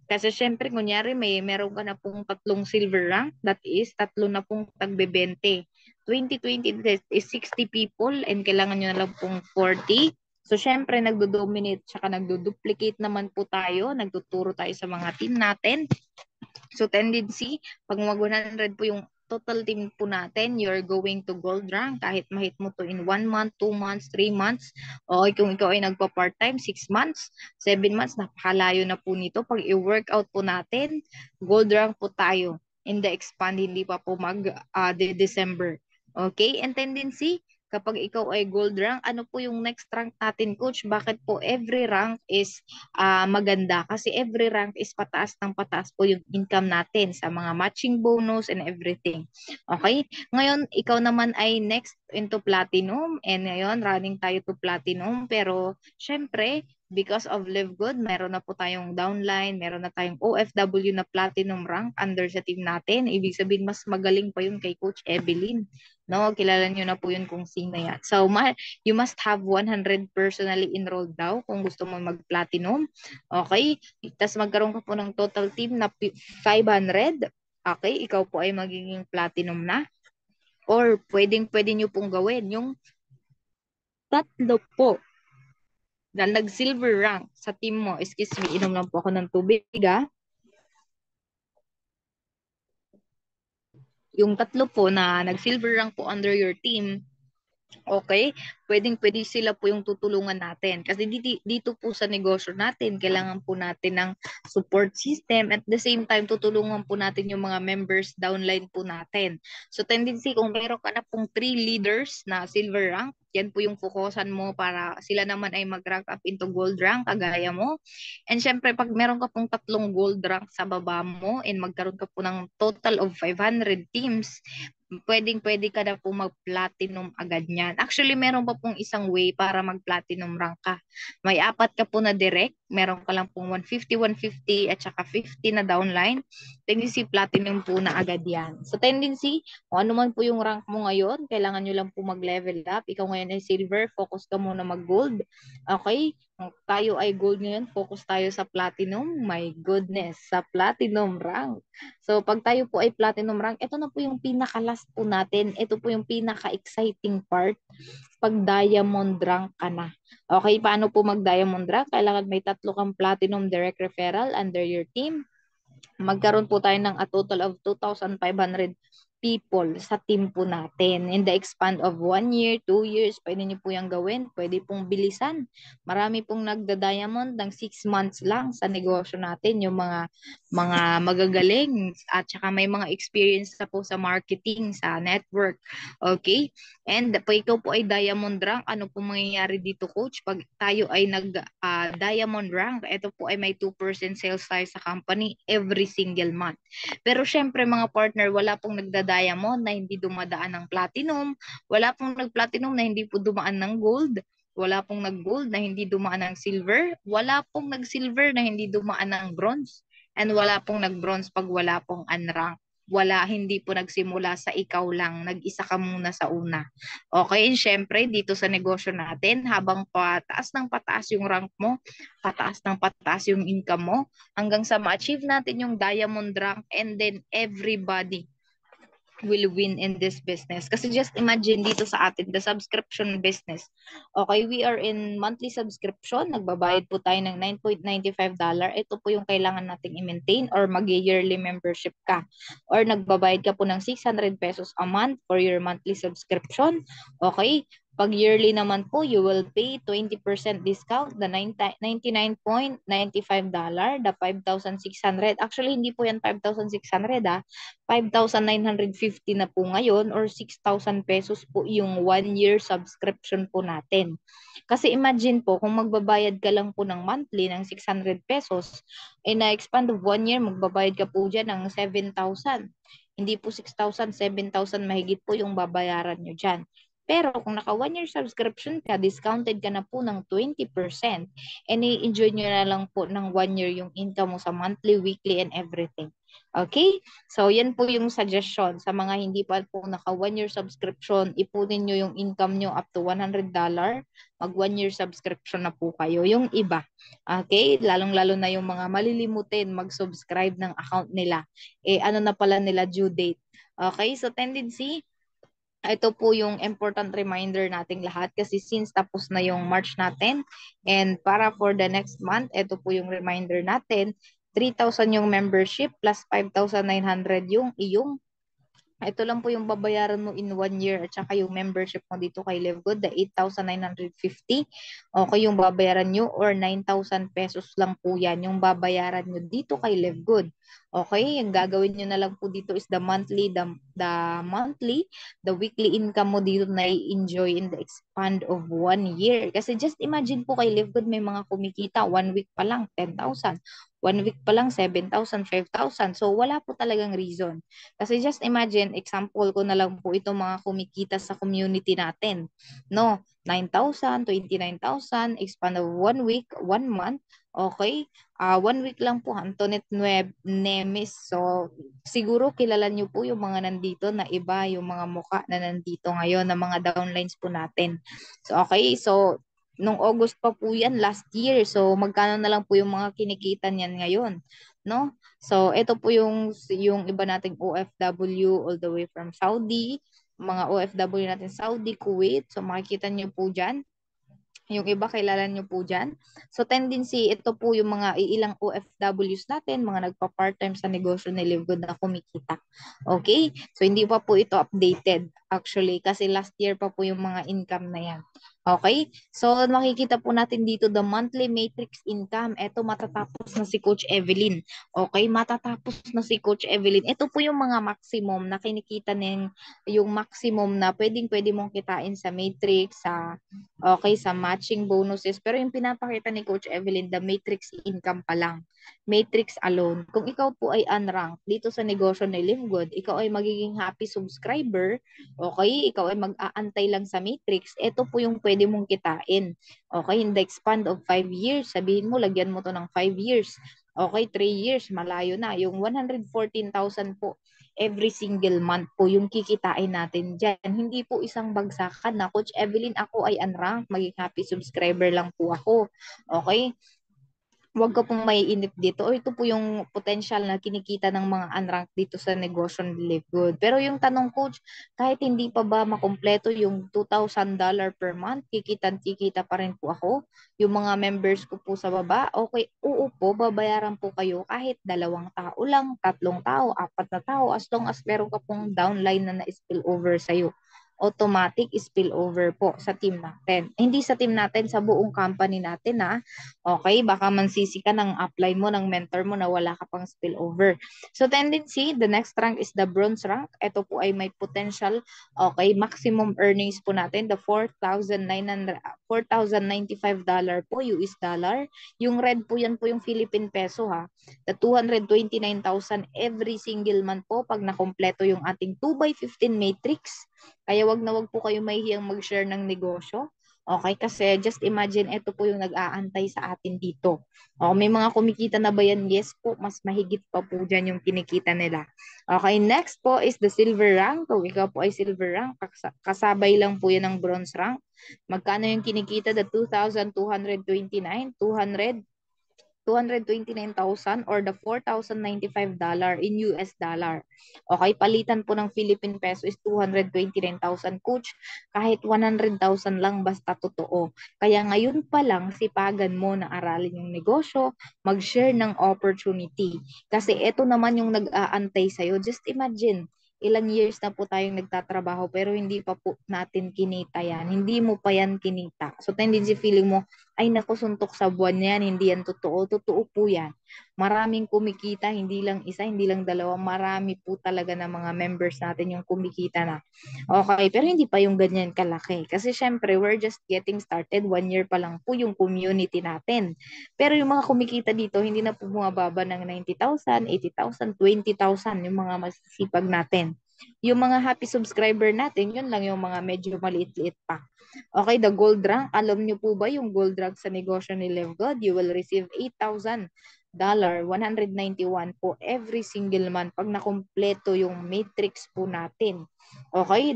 S1: Kasi syempre, kunyari, meron ka na pong 3 silver rank, that is, 3 na pong tagbe-20. 2020 is 60 people and kailangan nyo na lang pong 40. So, syempre, nagdo-dominate tsaka nagdo-duplicate naman po tayo. Nagtuturo tayo sa mga team natin. So, tendency, pag mag 100 po yung total team po natin, you're going to gold rank kahit mahit mo to in 1 month, 2 months, 3 months. O kung ikaw ay nagpa-part-time, 6 months, 7 months, napakalayo na po nito. Pag i-workout po natin, gold rank po tayo. In the expand, hindi pa po December. Okay? And tendency, kapag ikaw ay gold rank, ano po yung next rank natin, coach? Bakit po every rank is maganda? Kasi every rank is pataas ng pataas po yung income natin sa mga matching bonus and everything. Okay? Ngayon, ikaw naman ay next into platinum and ngayon, running tayo to platinum. Pero, syempre, because of Live Good, meron na po tayong downline, meron na tayong OFW na platinum rank under sa team natin. Ibig sabihin, mas magaling pa yun kay Coach Evelyn. No, kilala niyo na po yun kung sino yan. So, you must have 100 personally enrolled daw kung gusto mo mag-platinum. Okay? Tapos magkaroon ka po ng total team na 500. Okay? Ikaw po ay magiging platinum na. Or pwede nyo pong gawin yung 3 po na nag-silver rank sa team mo. Excuse me, inom lang po ako ng tubig, Yung 3 po na nag-silver rank po under your team, okay, pwede sila po yung tutulungan natin. Kasi dito po sa negosyo natin, kailangan po natin ng support system. At the same time, tutulungan po natin yung mga members downline po natin. So, tendency, kung meron ka na pong 3 leaders na silver rank, yan po yung fokusan mo para sila naman ay mag-rank up into gold rank, kagaya mo. And syempre, pag meron ka pong 3 gold rank sa baba mo and magkaroon ka po ng total of 500 teams, pwede ka na po mag-platinum agad niyan. Actually, meron pa pong isang way para mag-platinum rank ka. May 4 ka po na direct, meron ka lang pong 150, 150 at saka 50 na downline. Tendency, platinum po na agad yan. So, tendency, kung ano man po yung rank mo ngayon, kailangan nyo lang po mag-level up. Ikaw ngayon ay silver, focus ka muna mag-gold. Okay? Kung tayo ay gold ngayon, focus tayo sa platinum. My goodness, sa platinum rank. So, pag tayo po ay platinum rank, ito na po yung pinaka-last po natin. Ito po yung pinaka-exciting part pag diamond rank ka na. Okay, paano po mag-diamond rank? Kailangan may 3 kang platinum direct referral under your team. Magkaroon po tayo ng a total of 2,500 people sa team po natin. In the expand of 1 year, 2 years, pwede niyo po yung gawin. Pwede pong bilisan. Marami pong nagda-diamond ng 6 months lang sa negosyo natin. Yung mga magagaling at saka may mga experience na po sa marketing, sa network. Okay? And po ikaw po ay diamond rank, ano po mangyayari dito, coach? Pag tayo ay diamond rank, ito po ay may 2% sales tayo sa company every single month. Pero syempre mga partner, wala pong nagda-diamond na hindi dumadaan ng platinum, wala pong nag-platinum na hindi po dumaan ng gold, wala pong nag-gold na hindi dumaan ng silver, wala pong nag-silver na hindi dumaan ng bronze, and wala pong nag-bronze pag wala pong unrank. Wala, hindi po nagsimula sa ikaw lang, nag-isa ka muna sa una. Okay, and syempre dito sa negosyo natin, habang pataas ng pataas yung rank mo, pataas ng pataas yung income mo, hanggang sa ma-achieve natin yung diamond rank, and then everybody will win in this business. Kasi just imagine dito sa atin, the subscription business. Okay, we are in monthly subscription. Nagbabayad po tayo ng $9.95. Ito po yung kailangan nating i-maintain, or mag-yearly membership ka. Or nagbabayad ka po ng 600 pesos a month for your monthly subscription. Okay, pag yearly naman po, you will pay 20% discount, the $99.95, the 5,600. Actually, hindi po yan 5,600 ah. 5,950 na po ngayon, or 6,000 pesos po yung 1 year subscription po natin. Kasi imagine po, kung magbabayad ka lang po ng monthly ng 600 pesos, na-expand of 1 year, magbabayad ka po dyan ng 7,000. Hindi po 6,000, 7,000 mahigit po yung babayaran nyo dyan. Pero kung naka 1 year subscription ka, discounted ka na po ng 20%, and i-enjoy nyo na lang po ng 1 year yung income mo sa monthly, weekly, and everything. Okay? So, yan po yung suggestion. Sa mga hindi pa po naka 1 year subscription, ipunin nyo yung income nyo up to $100, mag 1 year subscription na po kayo. Yung iba, okay? Lalong-lalo na yung mga malilimutin mag-subscribe ng account nila. Ano na pala nila due date. Okay? So, tendency, ito po yung important reminder nating lahat, kasi since tapos na yung March natin, and para for the next month, ito po yung reminder natin, 3,000 yung membership plus 5,900 yung iyong, ito lang po yung babayaran mo in 1 year, at saka yung membership mo dito kay Livegood, the 8,950. Okay, yung babayaran nyo, or 9,000 pesos lang po yan, yung babayaran nyo dito kay Livegood. Okay, yung gagawin nyo na lang po dito is the monthly, the weekly income mo dito na i-enjoy in the expand of 1 year. Kasi just imagine po kay Livegood, may mga kumikita, 1 week pa lang, 10,000. 1 week pa lang, 7,000, 5,000. So, wala po talagang reason. Kasi just imagine, example ko na lang po itong mga kumikita sa community natin. No, 9,000, 29,000, expand of 1 week, 1 month. Okay? 1 week lang po, Antoinette Nemes. So, siguro kilala niyo po yung mga nandito na iba, yung mga muka na nandito ngayon, na mga downlines po natin. So, okay. So, nung August pa po yan, last year. So, magkano na lang po yung mga kinikita niyan ngayon? No? So, ito po yung iba nating OFW all the way from Saudi, mga OFW natin Saudi, Kuwait. So, makikita niyo po dyan. Yung iba, kilala nyo po dyan. So, tendency, ito po yung mga ilang OFWs natin, mga nagpa-part-time sa negosyo ni Livegood na kumikita. Okay? So, hindi pa po ito updated actually, kasi last year pa po yung mga income na yan. Okay? So, makikita po natin dito the monthly matrix income. Ito, matatapos na si Coach Evelyn. Okay? Matatapos na si Coach Evelyn. Ito po yung mga maximum na kinikita ng, yung maximum na pwede mong kitain sa matrix, sa matching bonuses. Pero yung pinapakita ni Coach Evelyn, the matrix income pa lang. Matrix alone. Kung ikaw po ay unranked dito sa negosyo ni Livegood, ikaw ay magiging happy subscriber, okay, ikaw ay mag-aantay lang sa matrix, ito po yung pwede mong kitain. Okay, in the expand of 5 years, sabihin mo, lagyan mo to ng 5 years. Okay, 3 years, malayo na. Yung 114,000 po, every single month po yung kikitain natin dyan. Hindi po isang bagsakan na, Coach Evelyn, ako ay unranked, maging happy subscriber lang po ako. Okay? Huwag ka pong maiinip dito. O ito po yung potential na kinikita ng mga unranked dito sa negosyo ni Live Good. Pero yung tanong, coach, kahit hindi pa ba makumpleto yung $2,000 per month, kikita pa rin po ako. Yung mga members ko po sa baba, okay, oo po, babayaran po kayo kahit 2 tao lang, 3 tao, 4 na tao, as long as meron ka pong downline na na-spill over sa'yo, automatic spillover po sa team natin. Hindi sa team natin, sa buong company natin na. Okay, baka mansisi ka ng apply mo ng mentor mo na wala ka pang spillover. So tendency, the next rank is the bronze rank. Ito po ay may potential, okay, maximum earnings po natin, the $4,095 po US dollar. Yung red po yan po yung Philippine peso ha. The 229,000 every single month po pag nakompleto yung ating 2x15 matrix. Kaya wag na wag po kayo mahihiyang mag-share ng negosyo. Okay, kasi just imagine, ito po yung nag-aantay sa atin dito. O, may mga kumikita na ba yan? Yes po, mas mahigit pa po dyan yung kinikita nila. Okay, next po is the silver rank. Kung ikaw po ay silver rank, kasabay lang po yan ng bronze rank. Magkano yung kinikita? The 2,229, 229,000 or the $4,095 in US dollar. Okay, palitan po ng Philippine peso is 229,000, coach. Kahit 100,000 lang basta totoo. Kaya ngayon pa lang sipagan mo na aralin yung negosyo, mag-share ng opportunity. Kasi ito naman yung nag-aantay sa'yo. Just imagine, ilang years na po tayong nagtatrabaho pero hindi pa po natin kinita yan. Hindi mo pa yan kinita. So tendency feeling mo, ay naku, suntok sa buwan yan, hindi yan totoo. Totoo po yan. Maraming kumikita, hindi lang isa, hindi lang dalawa, marami po talaga na mga members natin yung kumikita na. Okay, pero hindi pa yung ganyan kalaki. Kasi syempre, we're just getting started. 1 year pa lang po yung community natin. Pero yung mga kumikita dito, hindi na po bumababa ng 90,000, 80,000, 20,000 yung mga masisipag natin. Yung mga happy subscriber natin, yun lang yung mga medyo maliit-liit pa. Okay, the gold rank. Alam niyo po ba yung gold rank sa negosyo ni Live Good? You will receive $8,000, 191 po every single month pag nakumpleto yung matrix po natin. Okay,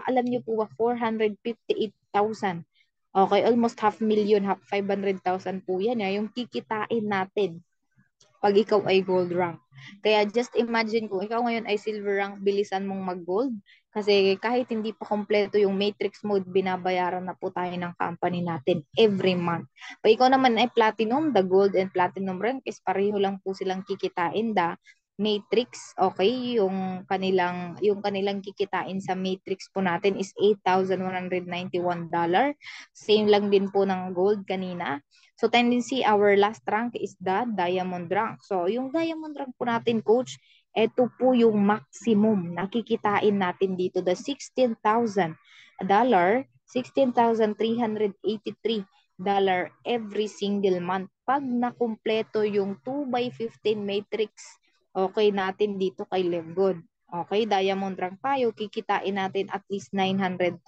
S1: alam niyo po ba 458,000. Okay, almost half million, half 500,000 po yan. Yung kikitain natin pag ikaw ay gold rank. Kaya just imagine kung ikaw ngayon ay silver rank, bilisan mong mag-gold. Kasi kahit hindi pa kompleto yung matrix mode, binabayaran na po tayo ng company natin every month. Pag ikaw naman ay platinum, the gold and platinum rank is pareho lang po silang kikitain. The matrix, okay, yung kanilang kikitain sa matrix po natin is $8,191. Same lang din po ng gold kanina. So tendency, our last rank is the diamond rank. So yung diamond rank po natin, coach, ito po yung maximum nakikitain natin dito, the $16,000, $16,383 every single month. Pag nakumpleto yung 2x15 matrix, okay natin dito kay Live. Okay, diamond rank tayo, kikitain natin at least 900,000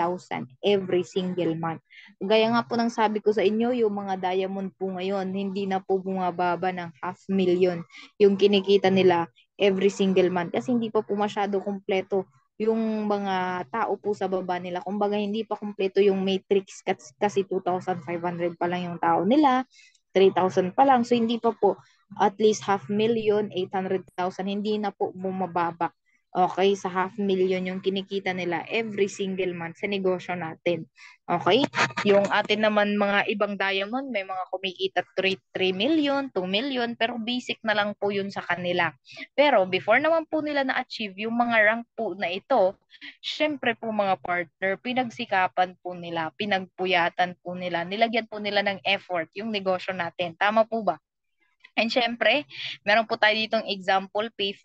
S1: every single month. Gaya nga po ng sabi ko sa inyo, yung mga diamond po ngayon, hindi na po bumababa ng 500,000 yung kinikita nila every single month. Kasi hindi pa po masyado kumpleto yung mga tao po sa baba nila. Kumbaga, hindi pa kumpleto yung matrix kasi 2,500 pa lang yung tao nila, 3,000 pa lang. So, hindi pa po at least 500,000, 800,000, hindi na po bumababa. Okay, sa 500,000 yung kinikita nila every single month sa negosyo natin. Okay? Yung atin naman mga ibang diamond, may mga kumikita 3 million, 2 million, pero basic na lang po yun sa kanila. Pero before naman po nila na-achieve yung mga rank po na ito, syempre po mga partner, pinagsikapan po nila, pinagpuyatan po nila, nilagyan po nila ng effort yung negosyo natin. Tama po ba? And syempre, meron po tayo ditong example, pay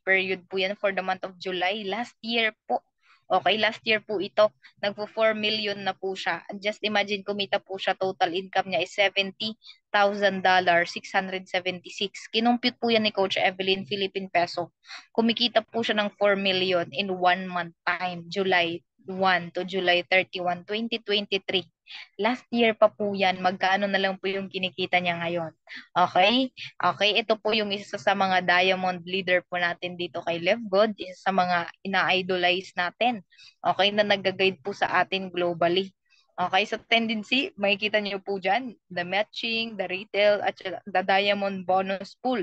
S1: period po yan for the month of July. Last year po, okay, last year po ito, nagpo 4 million na po siya. And just imagine, kumita po siya, total income niya is $70,000, 676. Kinumpute po yan ni Coach Evelyn, Philippine peso. Kumikita po siya ng 4 million in 1 month time, July 1 to July 31, 2023. Last year pa po yan, magkano na lang po yung kinikita niya ngayon. Okay? Okay, ito po yung isa sa mga diamond leader po natin dito kay Live Good, isa sa mga ina-idolize natin. Okay, na nag-guide po sa atin globally. Okay, so tendency, makikita niyo po dyan, the matching, the retail, at the diamond bonus pool.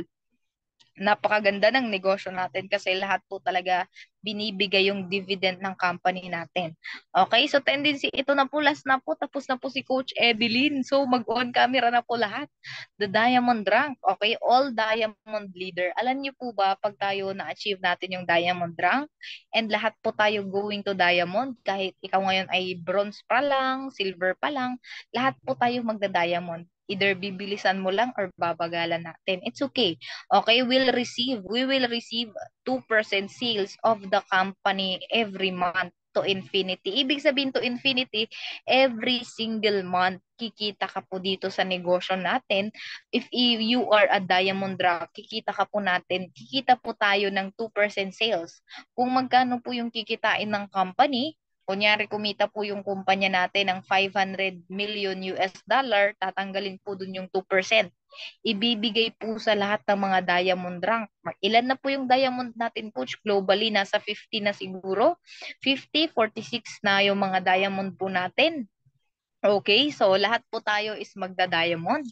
S1: Napakaganda ng negosyo natin kasi lahat po talaga binibigay yung dividend ng company natin. Okay, so tendency, ito na po, last na po, tapos na po si Coach Evelyn. So mag-on camera na po lahat. The Diamond Rank, okay, all Diamond leader. Alam niyo po ba, pag tayo na-achieve natin yung Diamond Rank, and lahat po tayo going to Diamond, kahit ikaw ngayon ay bronze pa lang, silver pa lang, lahat po tayo magda-Diamond. Either bibilisan mo lang or babagalan natin. It's okay. Okay, we will receive 2% sales of the company every month to infinity. Ibig sabihin to infinity, every single month kikita ka po dito sa negosyo natin. If you are a diamond rock, kikita ka po natin, kikita po tayo ng 2% sales. Kung magkano po yung kikitain ng company, kunyari kumita po yung kumpanya natin ng 500 million US dollar, tatanggalin po dun yung 2%. Ibibigay po sa lahat ng mga diamond rank. Ilan na po yung diamond natin, Coach? Globally, nasa 50 na siguro. 50, 46 na yung mga diamond po natin. Okay, so lahat po tayo is magda-diamond.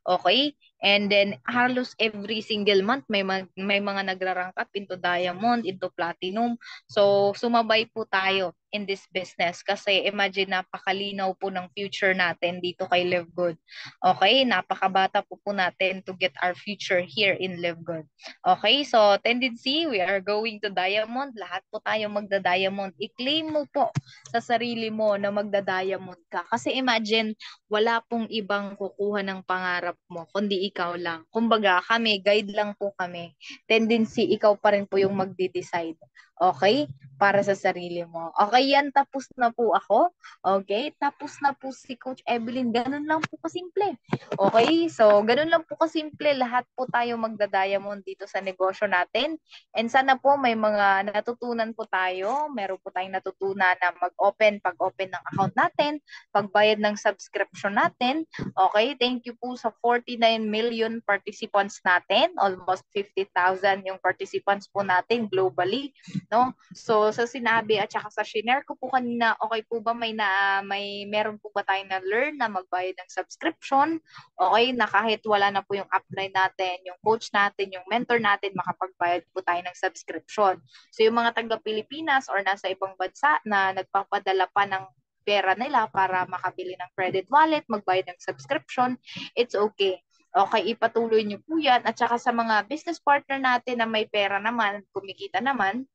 S1: Okay? And then halos every single month may mga nagra-rank up into diamond, into platinum. So sumabay po tayo in this business kasi imagine napakalinaw po ng future natin dito kay Live Good. Okay? Napakabata po natin to get our future here in Live Good. Okay? So tendency, we are going to diamond. Lahat po tayo magda-diamond. I-claim mo po sa sarili mo na magda-diamond ka. Kasi imagine, wala pong ibang kukuha ng pangarap mo, kundi ikaw lang. Kumbaga, kami, guide lang po kami. Tendency, ikaw pa rin po yung magde-decide. Okay? Para sa sarili mo. Okay, yan. Tapos na po ako. Okay? Tapos na po si Coach Evelyn. Ganun lang po kasimple. Okay? So, ganun lang po kasimple. Lahat po tayo magda-diamond dito sa negosyo natin. And sana po may mga natutunan po tayo. Meron po tayong natutunan na pag-open ng account natin, pagbayad ng subscription natin. Okay, thank you po sa 49 million participants natin. Almost 50,000 yung participants po natin globally, no? So sa sinabi at saka sa shinare ko po kanina, okay po ba meron po ba tayong na-learn na magbayad ng subscription? Okay, na kahit wala na po yung upline natin, yung coach natin, yung mentor natin, makapagbayad po tayo ng subscription. So yung mga taga Pilipinas or nasa ibang bansa na nagpapadala pa ng pera nila para makabili ng credit wallet, magbayad ng subscription, it's okay. Okay, ipatuloy niyo po yan. At saka sa mga business partner natin na may pera naman, kumikita naman,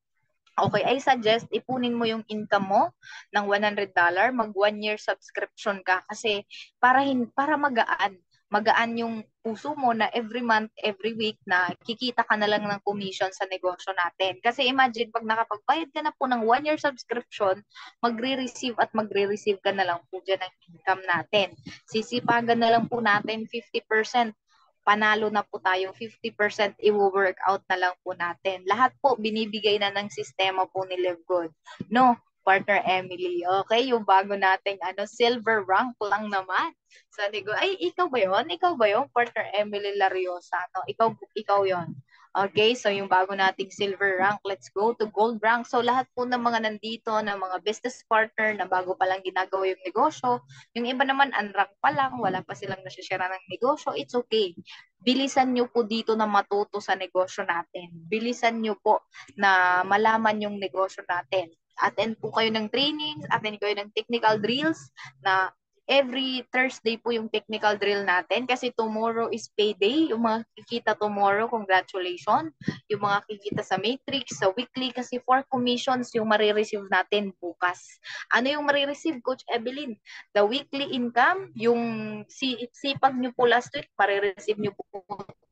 S1: okay, I suggest ipunin mo yung income mo ng $100, mag 1 year subscription ka kasi para magaan yung puso mo na every month, every week na kikita ka na lang ng commission sa negosyo natin. Kasi imagine, pag nakapagbayad ka na po ng 1 year subscription, magre-receive ka na lang po dyan ng income natin. Sisipagan na lang po natin 50%, panalo na po tayong 50%, i-work out na lang po natin. Lahat po binibigay na ng sistema po ni Live Good. No, partner Emily. Okay, yung bago nating silver rank lang naman. Sabi ko, ay, ikaw ba yun? Ikaw ba yun? Partner Emily Lariosa. No? Ikaw yon. Okay, so yung bago nating silver rank, let's go to gold rank. So lahat po ng mga nandito, ng mga business partner na bago pa lang ginagawa yung negosyo, yung iba naman unrank pa lang, wala pa silang nasishare ng negosyo, it's okay. Bilisan nyo po dito na matuto sa negosyo natin. Bilisan nyo po na malaman yung negosyo natin. Attend po kayo ng trainings, attend kayo ng technical drills na every Thursday po yung technical drill natin kasi tomorrow is payday. Yung mga kikita tomorrow, congratulations. Yung mga kikita sa matrix, sa weekly, kasi 4 commissions yung marireceive natin bukas. Ano yung marireceive, Coach Evelyn? The weekly income, yung sipag nyo po last week, marireceive nyo po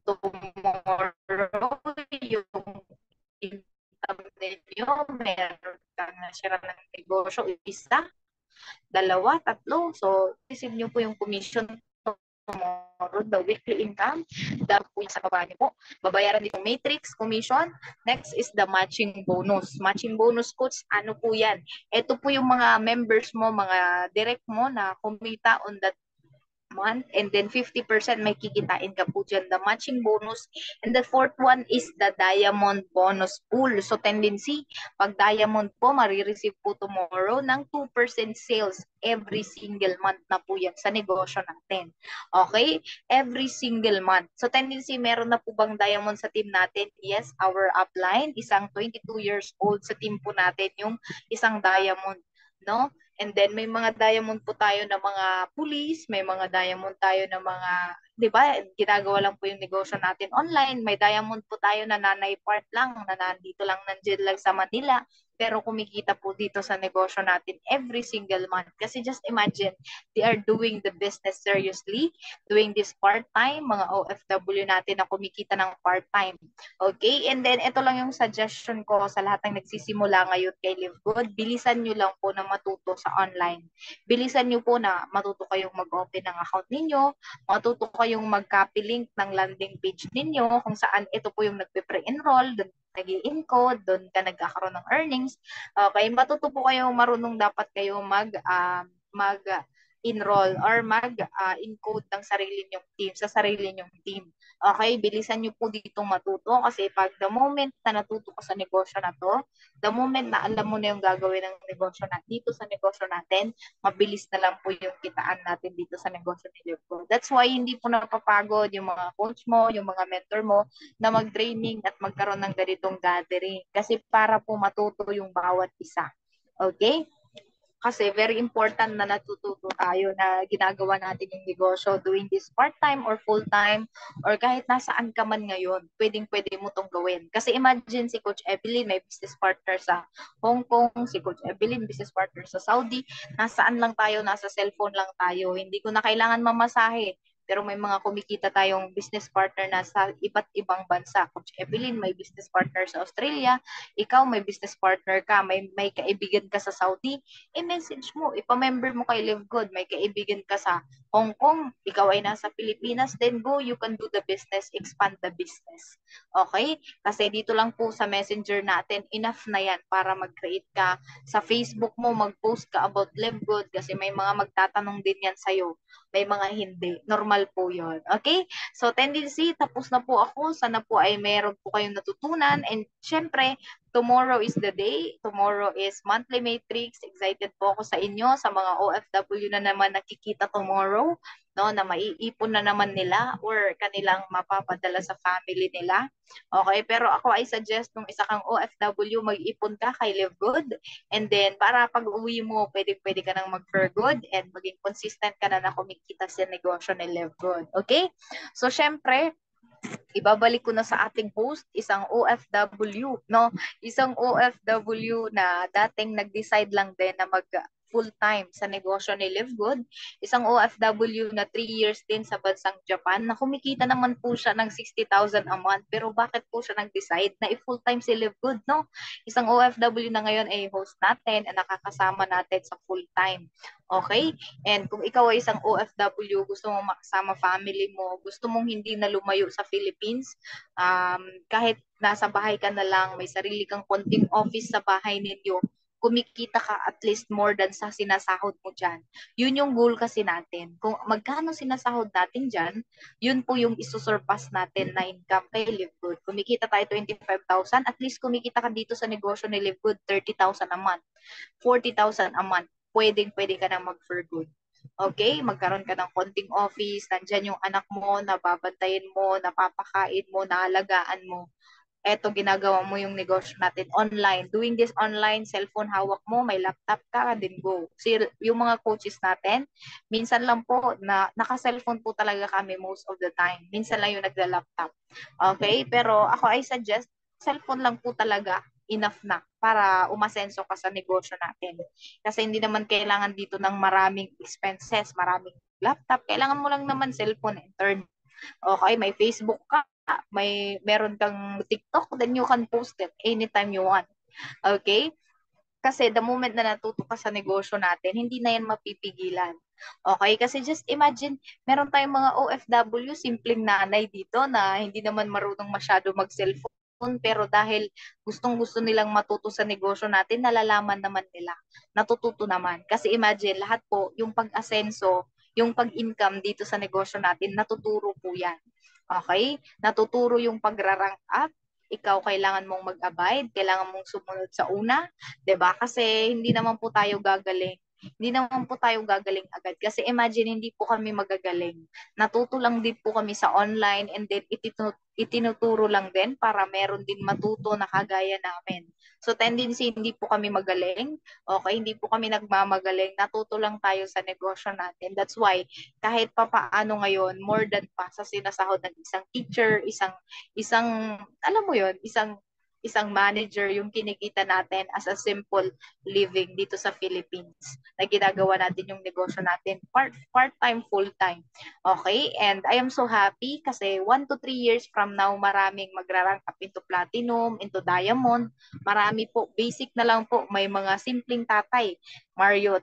S1: tomorrow. Yung income ninyo, meron kang nasira ng negosyo, isa, dalawa, tatlo. So, receive nyo po yung commission tomorrow, the weekly income, dahil po yung sa baba niyo po. Babayaran dito matrix, commission. Next is the matching bonus. Matching bonus, Coach, ano po yan? Ito po yung mga members mo, mga direct mo na kumita on that month. And then 50% may kikitain ka po dyan, the matching bonus. And the fourth one is the diamond bonus pool. So tendency, pag diamond po, marireceive po tomorrow ng 2% sales every single month na po yan sa negosyo natin. Okay? Every single month. So tendency, meron na po bang diamond sa team natin? Yes, our upline, isang 22 years old sa team po natin, yung isang diamond, no? And then may mga diamond po tayo na mga police, may mga diamond tayo na mga, 'di ba? Ginagawa lang po yung negosyo natin online. May diamond po tayo na nanay part lang, na nandito lang nandiyan lang sa Manila, pero kumikita po dito sa negosyo natin every single month. Kasi just imagine, they are doing the business seriously, doing this part-time, mga OFW natin na kumikita ng part-time. Okay? And then, ito lang yung suggestion ko sa lahat ng nagsisimula ngayon kay Live Good. Bilisan nyo lang po na matuto sa online. Bilisan nyo po na matuto kayong mag-open ng account ninyo, matuto kayong mag-copy link ng landing page ninyo, kung saan ito po yung nagpe-pre-enroll, nag-i-encode, doon ka nagkakaroon ng earnings. Okay, matuto po kayo, marunong dapat kayo mag enroll or mag-encode ng sarili nyong team, sa sarili nyong team. Okay, bilisan nyo po dito matuto kasi pag the moment na natuto ka sa negosyo na to, the moment na alam mo na yung gagawin ng negosyo na dito sa negosyo natin, mabilis na lang po yung kitaan natin dito sa negosyo ni Live. That's why hindi po napapagod yung mga coach mo, yung mga mentor mo na mag-training at magkaroon ng ganitong gathering kasi para po matuto yung bawat isa. Okay? Kasi very important na natututo tayo na ginagawa natin yung negosyo, doing this part-time or full-time or kahit nasaan ka man ngayon, pwedeng-pwede mo tong gawin. Kasi imagine si Coach Evelyn may business partner sa Hong Kong, si Coach Evelyn business partner sa Saudi, nasaan lang tayo, nasa cellphone lang tayo, hindi ko na kailangan mamasahe. Pero may mga kumikita tayong business partner na sa iba't ibang bansa. Coach Evelyn may business partner sa Australia, ikaw may business partner ka, may kaibigan ka sa Saudi, i-message mo, ipa-member mo kay Live Good, may kaibigan ka sa Hong Kong, ikaw ay nasa Pilipinas, then go, you can do the business, expand the business. Okay? Kasi dito lang po sa messenger natin, enough na yan para mag-create ka. Sa Facebook mo, mag-post ka about Live Good kasi may mga magtatanong din yan sa'yo. May mga hindi. Normal po yon. Okay? So, tendency, tapos na po ako. Sana po ay meron po kayong natutunan. And syempre, tomorrow is the day. Tomorrow is monthly matrix. Excited po ako sa inyo, sa mga OFW na naman nakikita tomorrow, no, na maiipon na naman nila or kanilang mapapadala sa family nila. Okay, pero ako ay suggest nung isa kang OFW, mag-ipon ka kay Live Good. And then, para pag uwi mo, pwede ka nang mag-for good and maging consistent ka na kumikita sa negosyo ni Live Good. Okay? So, syempre, ibabalik ko na sa ating host, isang OFW, no? Isang OFW na dating nag-decide lang din na mag full-time sa negosyo ni Live Good. Isang OFW na 3 years din sa bansang Japan na kumikita naman po siya ng 60,000 a month. Pero bakit po siya nag-decide na i-full-time si Live Good, no? Isang OFW na ngayon ay host natin at nakakasama natin sa full-time. Okay? And kung ikaw ay isang OFW, gusto mong makasama family mo, gusto mong hindi na lumayo sa Philippines, kahit nasa bahay ka na lang, may sarili kang konting office sa bahay ninyo, kumikita ka at least more than sa sinasahod mo dyan. Yun yung goal kasi natin. Kung magkano sinasahod natin dyan, yun po yung isusurpass natin na income kay Live Good. Kumikita tayo 25,000, at least kumikita ka dito sa negosyo ni Live Good 30,000 a month, 40,000 a month. Pwede ka na mag-for good. Okay? Magkaroon ka ng konting office, nandyan yung anak mo, nababantayin mo, napapakain mo, naalagaan mo. Eto, ginagawa mo yung negosyo natin online. Doing this online, cellphone hawak mo, may laptop ka, then go. Yung mga coaches natin, minsan lang po, na naka-cellphone po talaga kami most of the time. Minsan lang yung nagla-laptop. Okay? Pero ako ay suggest, cellphone lang po talaga enough na para umasenso ka sa negosyo natin. Kasi hindi naman kailangan dito ng maraming expenses, maraming laptop. Kailangan mo lang naman cellphone, internet. Okay, may Facebook ka, meron kang TikTok, then you can post it anytime you want. Okay? Kasi the moment na natuto ka sa negosyo natin, hindi na yan mapipigilan. Okay? Kasi just imagine, meron tayong mga OFW, simpleng nanay dito na hindi naman marunong masyado mag-cellphone, pero dahil gustong-gusto nilang matuto sa negosyo natin, nalalaman naman nila, natututo naman. Kasi imagine, lahat po, yung pag-asenso, yung pag-income dito sa negosyo natin, natuturo po yan. Okay? Natuturo yung pag-rank up, ikaw kailangan mong mag-abide, kailangan mong sumunod sa una, 'di ba? Kasi hindi naman po tayo gagaling. Hindi naman po tayo gagaling agad. Kasi imagine, hindi po kami magagaling. Natuto lang din po kami sa online, and then itinuturo lang din para meron din matuto na kagaya namin. So tendency, hindi po kami magaling. Okay, hindi po kami nagmamagaling. Natuto lang tayo sa negosyo natin. That's why kahit papaano ngayon, more than pa sa sinasahod ng isang teacher, isang alam mo yon, isang manager yung kinikita natin as a simple living dito sa Philippines, na ginagawa natin yung negosyo natin part-time, full-time. Okay? And I am so happy kasi 1 to 3 years from now, maraming magra-rank up into platinum, into diamond. Marami po, basic na lang po, may mga simpleng tatay Mario,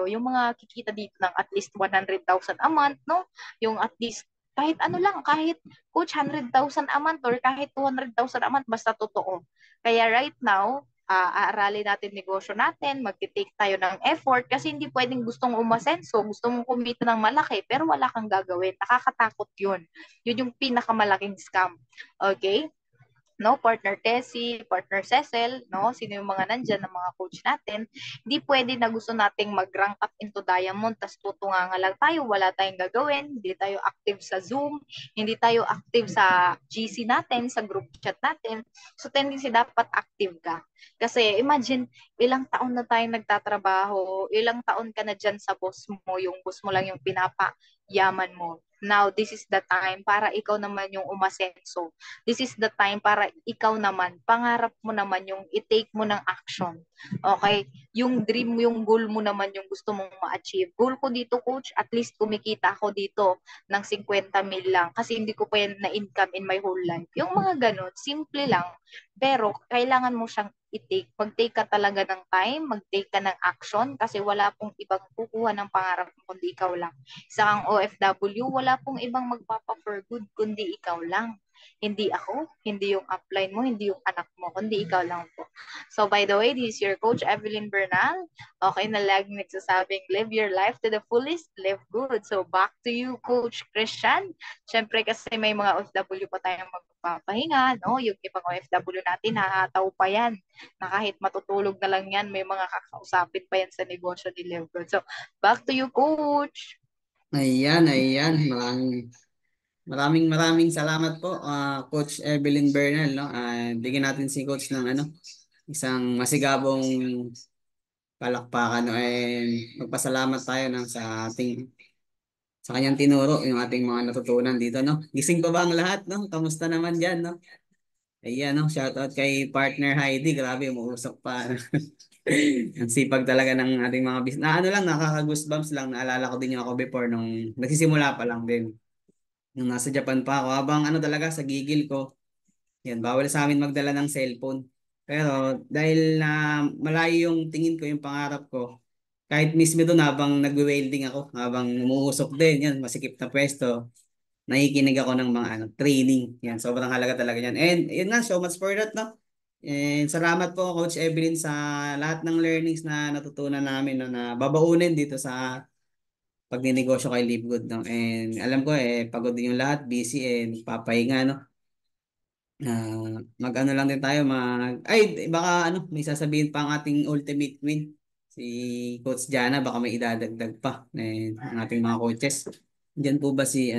S1: yung mga kikita dito ng at least 100,000 a month, no? Yung at least kahit ano lang, kahit coach 100,000 a month or kahit 200,000 a month, basta totoo. Kaya right now, aaralin natin negosyo natin, mag-take tayo ng effort kasi hindi pwedeng gustong umasenso, gusto mong kumita ng malaki pero wala kang gagawin. Nakakatakot yun. Yun yung pinakamalaking scam. Okay? No, partner Tessie, partner Cecil, no, sino yung mga nandyan ng mga coach natin, hindi pwede na gusto nating mag-rank up into diamond, tas tutunganga lang tayo, wala tayong gagawin, hindi tayo active sa Zoom, hindi tayo active sa GC natin, sa group chat natin. So tendency, dapat active ka. Kasi imagine, ilang taon na tayong nagtatrabaho, ilang taon ka na dyan sa boss mo, yung boss mo lang yung pinapayaman mo. Now, this is the time para ikaw naman yung umasenso. This is the time para ikaw naman, pangarap mo naman yung i-take mo ng action. Okay? Yung dream mo, yung goal mo naman yung gusto mong ma-achieve. Goal ko dito, coach, at least kumikita ako dito ng 50 mil lang kasi hindi ko pa yan na-income in my whole life. Yung mga ganun, simple lang, pero kailangan mo siyang i-take. Mag-take ka talaga ng time, mag-take ka ng action kasi wala pong ibang kukuha ng pangarap mo kundi ikaw lang. Isa kang OFW, wala pong ibang magpapa-for good kundi ikaw lang. Hindi ako, hindi yung upline mo, hindi yung anak mo, kundi ikaw lang po. So by the way, this is your coach Evelyn Bernal. Okay, na laging nagsasabing, live your life to the fullest, live good. So back to you, Coach Christian. Siyempre kasi may mga OFW pa tayong magpapahinga, no? Yung ibang OFW natin, hahataw pa yan. Na kahit matutulog na lang yan, may mga kakausapin pa yan sa negosyo ni Live Good. So back to you, Coach.
S2: Ayan, ayan. Maraming maraming salamat po, Coach Evelyn Bernal, no? Bigyan natin si Coach ng isang masigabong palakpakan, no? Magpasalamat tayo sa kanyang tinuro yung ating mga natutunan dito, no? Gising pa ba ang lahat, no? Kamusta naman diyan, no? Ayan, no? Shoutout kay partner Heidi. Grabe, umuusok pa. Ang sipag talaga ng ating mga business. Na ano lang, nakaka-goosebumps lang. Naalala ko din yung ako before nung nagsisimula pa lang din. Nung nasa Japan pa ako. Habang talaga sa gigil ko, yan, bawal sa amin magdala ng cellphone. Pero dahil na malayo yung tingin ko, yung pangarap ko, kahit mismo doon habang nagwe-welding ako, habang umuusok din, yan, masikip na pwesto, nakikinig ako ng mga training. Yan, sobrang halaga talaga yan. And yun nga, so much for that, no? And salamat po, Coach Evelyn, sa lahat ng learnings na natutunan namin, no, na babaunin dito sa pagninegosyo kay Live Good, no? And alam ko, pagod din yung lahat, busy, papahinga, no? Mag-ano lang din tayo, ay, baka may sasabihin pa ang ating ultimate win. Si Coach Jana, baka may idadagdag pa, ang ating mga coaches. Diyan po ba si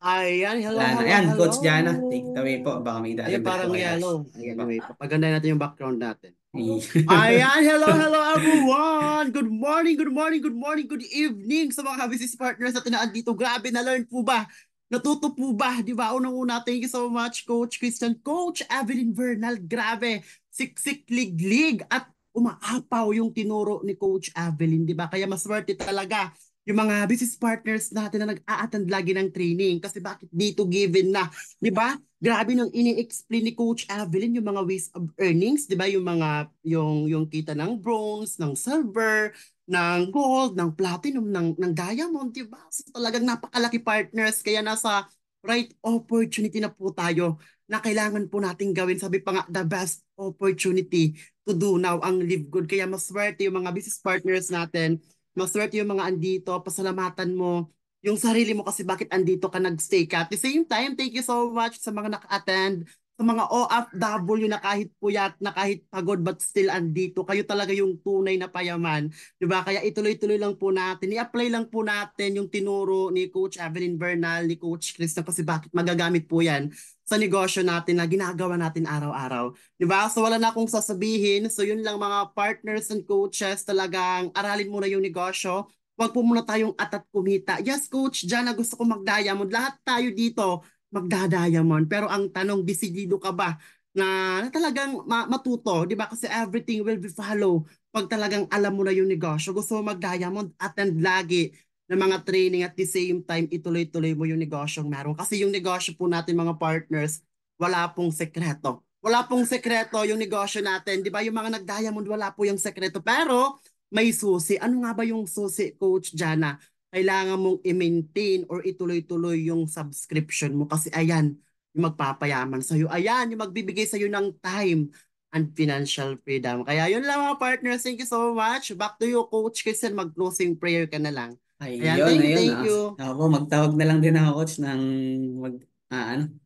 S3: Ayan, hello,
S2: Wala na.
S3: hello,
S2: Ayan,
S3: hello.
S2: Coach Jana. Take it away po. Baka may
S3: Ayun,
S2: idadagdag po
S3: parang
S2: kayo.
S3: yellow.
S2: Sige po.
S3: Anyway, papaganda natin yung background natin.
S2: Eh,
S3: Ayan, hello, hello everyone! Good morning, good morning, good morning, good evening sa mga business partners na tinaan dito. Grabe, na-learn po ba? Natuto po ba? Di ba? Unang-una, thank you so much, Coach Christian. Coach Evelyn Bernal, grabe. Siksik, lig-lig at umaapaw yung tinuro ni Coach Evelyn, di ba? Kaya maswerte talaga yung mga business partners natin na nag-a-attend lagi ng training. Kasi bakit dito given na, di ba? Grabe nung ini-explain ni Coach Evelyn yung mga ways of earnings, 'di ba? Yung mga yung kita ng bronze, ng silver, ng gold, ng platinum, ng diamond, 'di ba? So, talagang napakalaki partners kaya nasa right opportunity na po tayo na kailangan po nating gawin. Sabi pa nga, the best opportunity to do now ang live good. Kaya maswerte yung mga business partners natin Maswerte yung mga andito, pasalamatan mo yung sarili mo kasi bakit andito ka nagstay ka. At the same time, thank you so much sa mga naka-attend, sa mga OFW na kahit puyat, na kahit pagod but still andito. Kayo talaga yung tunay na payaman. Diba? Kaya ituloy-tuloy lang po natin. I-apply lang po natin yung tinuro ni Coach Evelyn Bernal, ni Coach Chris na kasi bakit magagamit po yan sa negosyo natin na ginagawa natin araw-araw. Diba? So wala na akong sasabihin. So yun lang mga partners and coaches, talagang aralin muna yung negosyo. Huwag po muna tayong atat kumita. Yes, Coach, dyan na gusto ko mag-diamond. Lahat tayo dito magda-diamond. Pero ang tanong, desidido ka ba na talagang matuto? Diba? Kasi everything will be follow. Pag talagang alam mo na yung negosyo, gusto mo mag-diamond, attend lagi ng mga training at the same time, ituloy-tuloy mo yung negosyong meron. Kasi yung negosyo po natin mga partners, wala pong sekreto. Wala pong sekreto yung negosyo natin. Di ba yung mga nag-diamond, wala po yung sekreto. Pero may susi. Ano nga ba yung susi, Coach Jana? Kailangan mong i-maintain or ituloy-tuloy yung subscription mo. Kasi ayan, yung magpapayaman sa'yo. Ayan, yung magbibigay sa'yo ng time and financial freedom. Kaya yun lang mga partners. Thank you so much. Back to you, Coach Christian. Mag-closing prayer ka na lang. Ayan,
S2: Ayun,
S3: thank you,
S2: ayun.
S3: thank you.
S2: Ako po, magtawag na lang din ako, coach, ng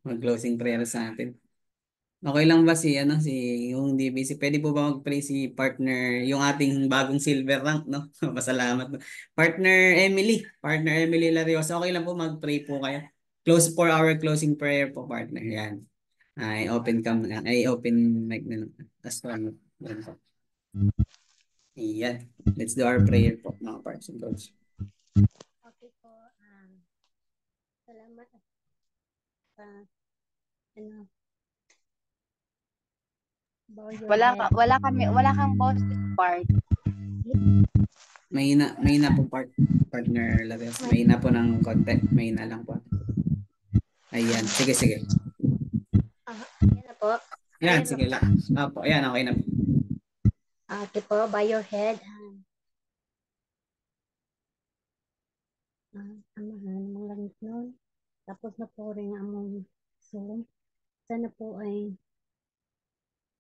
S2: mag-closing prayer sa atin. Okay lang ba yung DBC? Pwede po ba mag-pray si partner, yung ating bagong silver rank, no? Pasalamat. Partner Emily Lariosa. Okay lang po mag-pray po kayo. Close for our closing prayer po, partner. Yan. Open mic na lang. Tapos yan po. Yan. Let's do our prayer po, mga parts and coach.
S4: Okay po. Salamat. Ano, bow your head.
S1: Wala kang positive part.
S2: May na po partner Lares. May na po ng konti. May na lang po. Ayan. Sige.
S4: Yan na po.
S2: Yan, sige lang. Opo, ayan, okay na po.
S4: Okay po, bow your head. Amahan mong langit nun. Tapos na po rin among Zoom. Sana po ay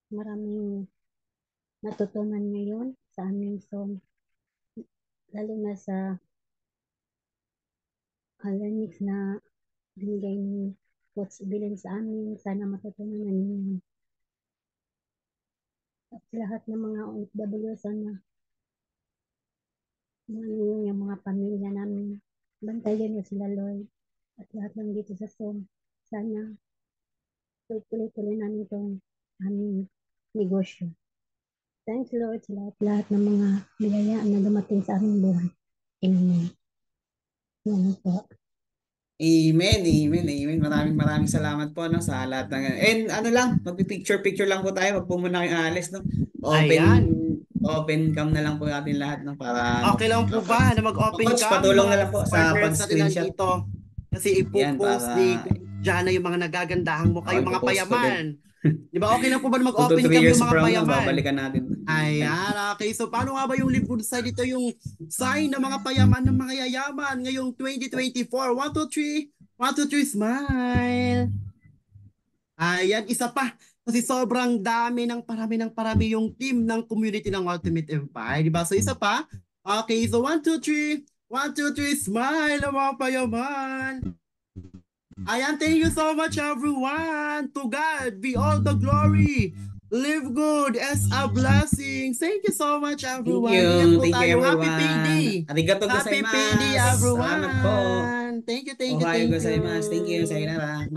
S4: maraming natutunan ngayon sa aming Zoom. Lalo na sa learnings na binigay ni Coach Bilin sa amin. Sana matutunan na ninyo. At lahat ng mga OFW, sana yung mga pamilya namin. Bantayan niyo sila, Lord. At lahat ng dito sa Zoom. Sana tuloy-tuloy namin itong aming negosyo. Thanks, Lord, sa lahat ng mga biyayaan na dumating sa aming buhay. Amen. Yan po.
S2: Amen. Maraming salamat po, no, sa lahat ng... And ano lang, magpipicture lang po tayo. Wag po muna kayong aalis, no? Open cam na lang po natin lahat, no? Para
S3: Okay lang po ba na mag-open
S2: Coach,
S3: cam?
S2: patulong na lang po sa
S3: partners natin
S2: pag-screenshot.
S3: nandito. Kasi ipopost ni Jana yung mga nagagandahan mo kayo, mga payaman. Di ba okay lang po ba na mag-open cam yung mga payaman?
S2: Babalikan natin.
S3: Ayan, okay. So paano nga ba yung live good side? Ito yung sign ng mga payaman ng mga yayaman ngayong 2024. 1, 2, 3. 1, 2, 3, smile. Ayan, isa pa. Kasi sobrang parami ng parami yung team ng community ng Ultimate Empire. Diba? So isa pa. Okay, so 1, 2, 3. 1, 2, 3, smile ng mga payaman. Ayan, thank you so much everyone. To God be all the glory. Live good as a blessing. Thank you so much everyone.
S2: Thank you everyone.
S3: Happy payday.
S2: Arigato
S3: Happy
S2: gozaimasu.
S3: payday everyone.
S2: Salamat po.
S3: Thank you.
S2: Ohayo gozaimasu. Thank you. Sayonara.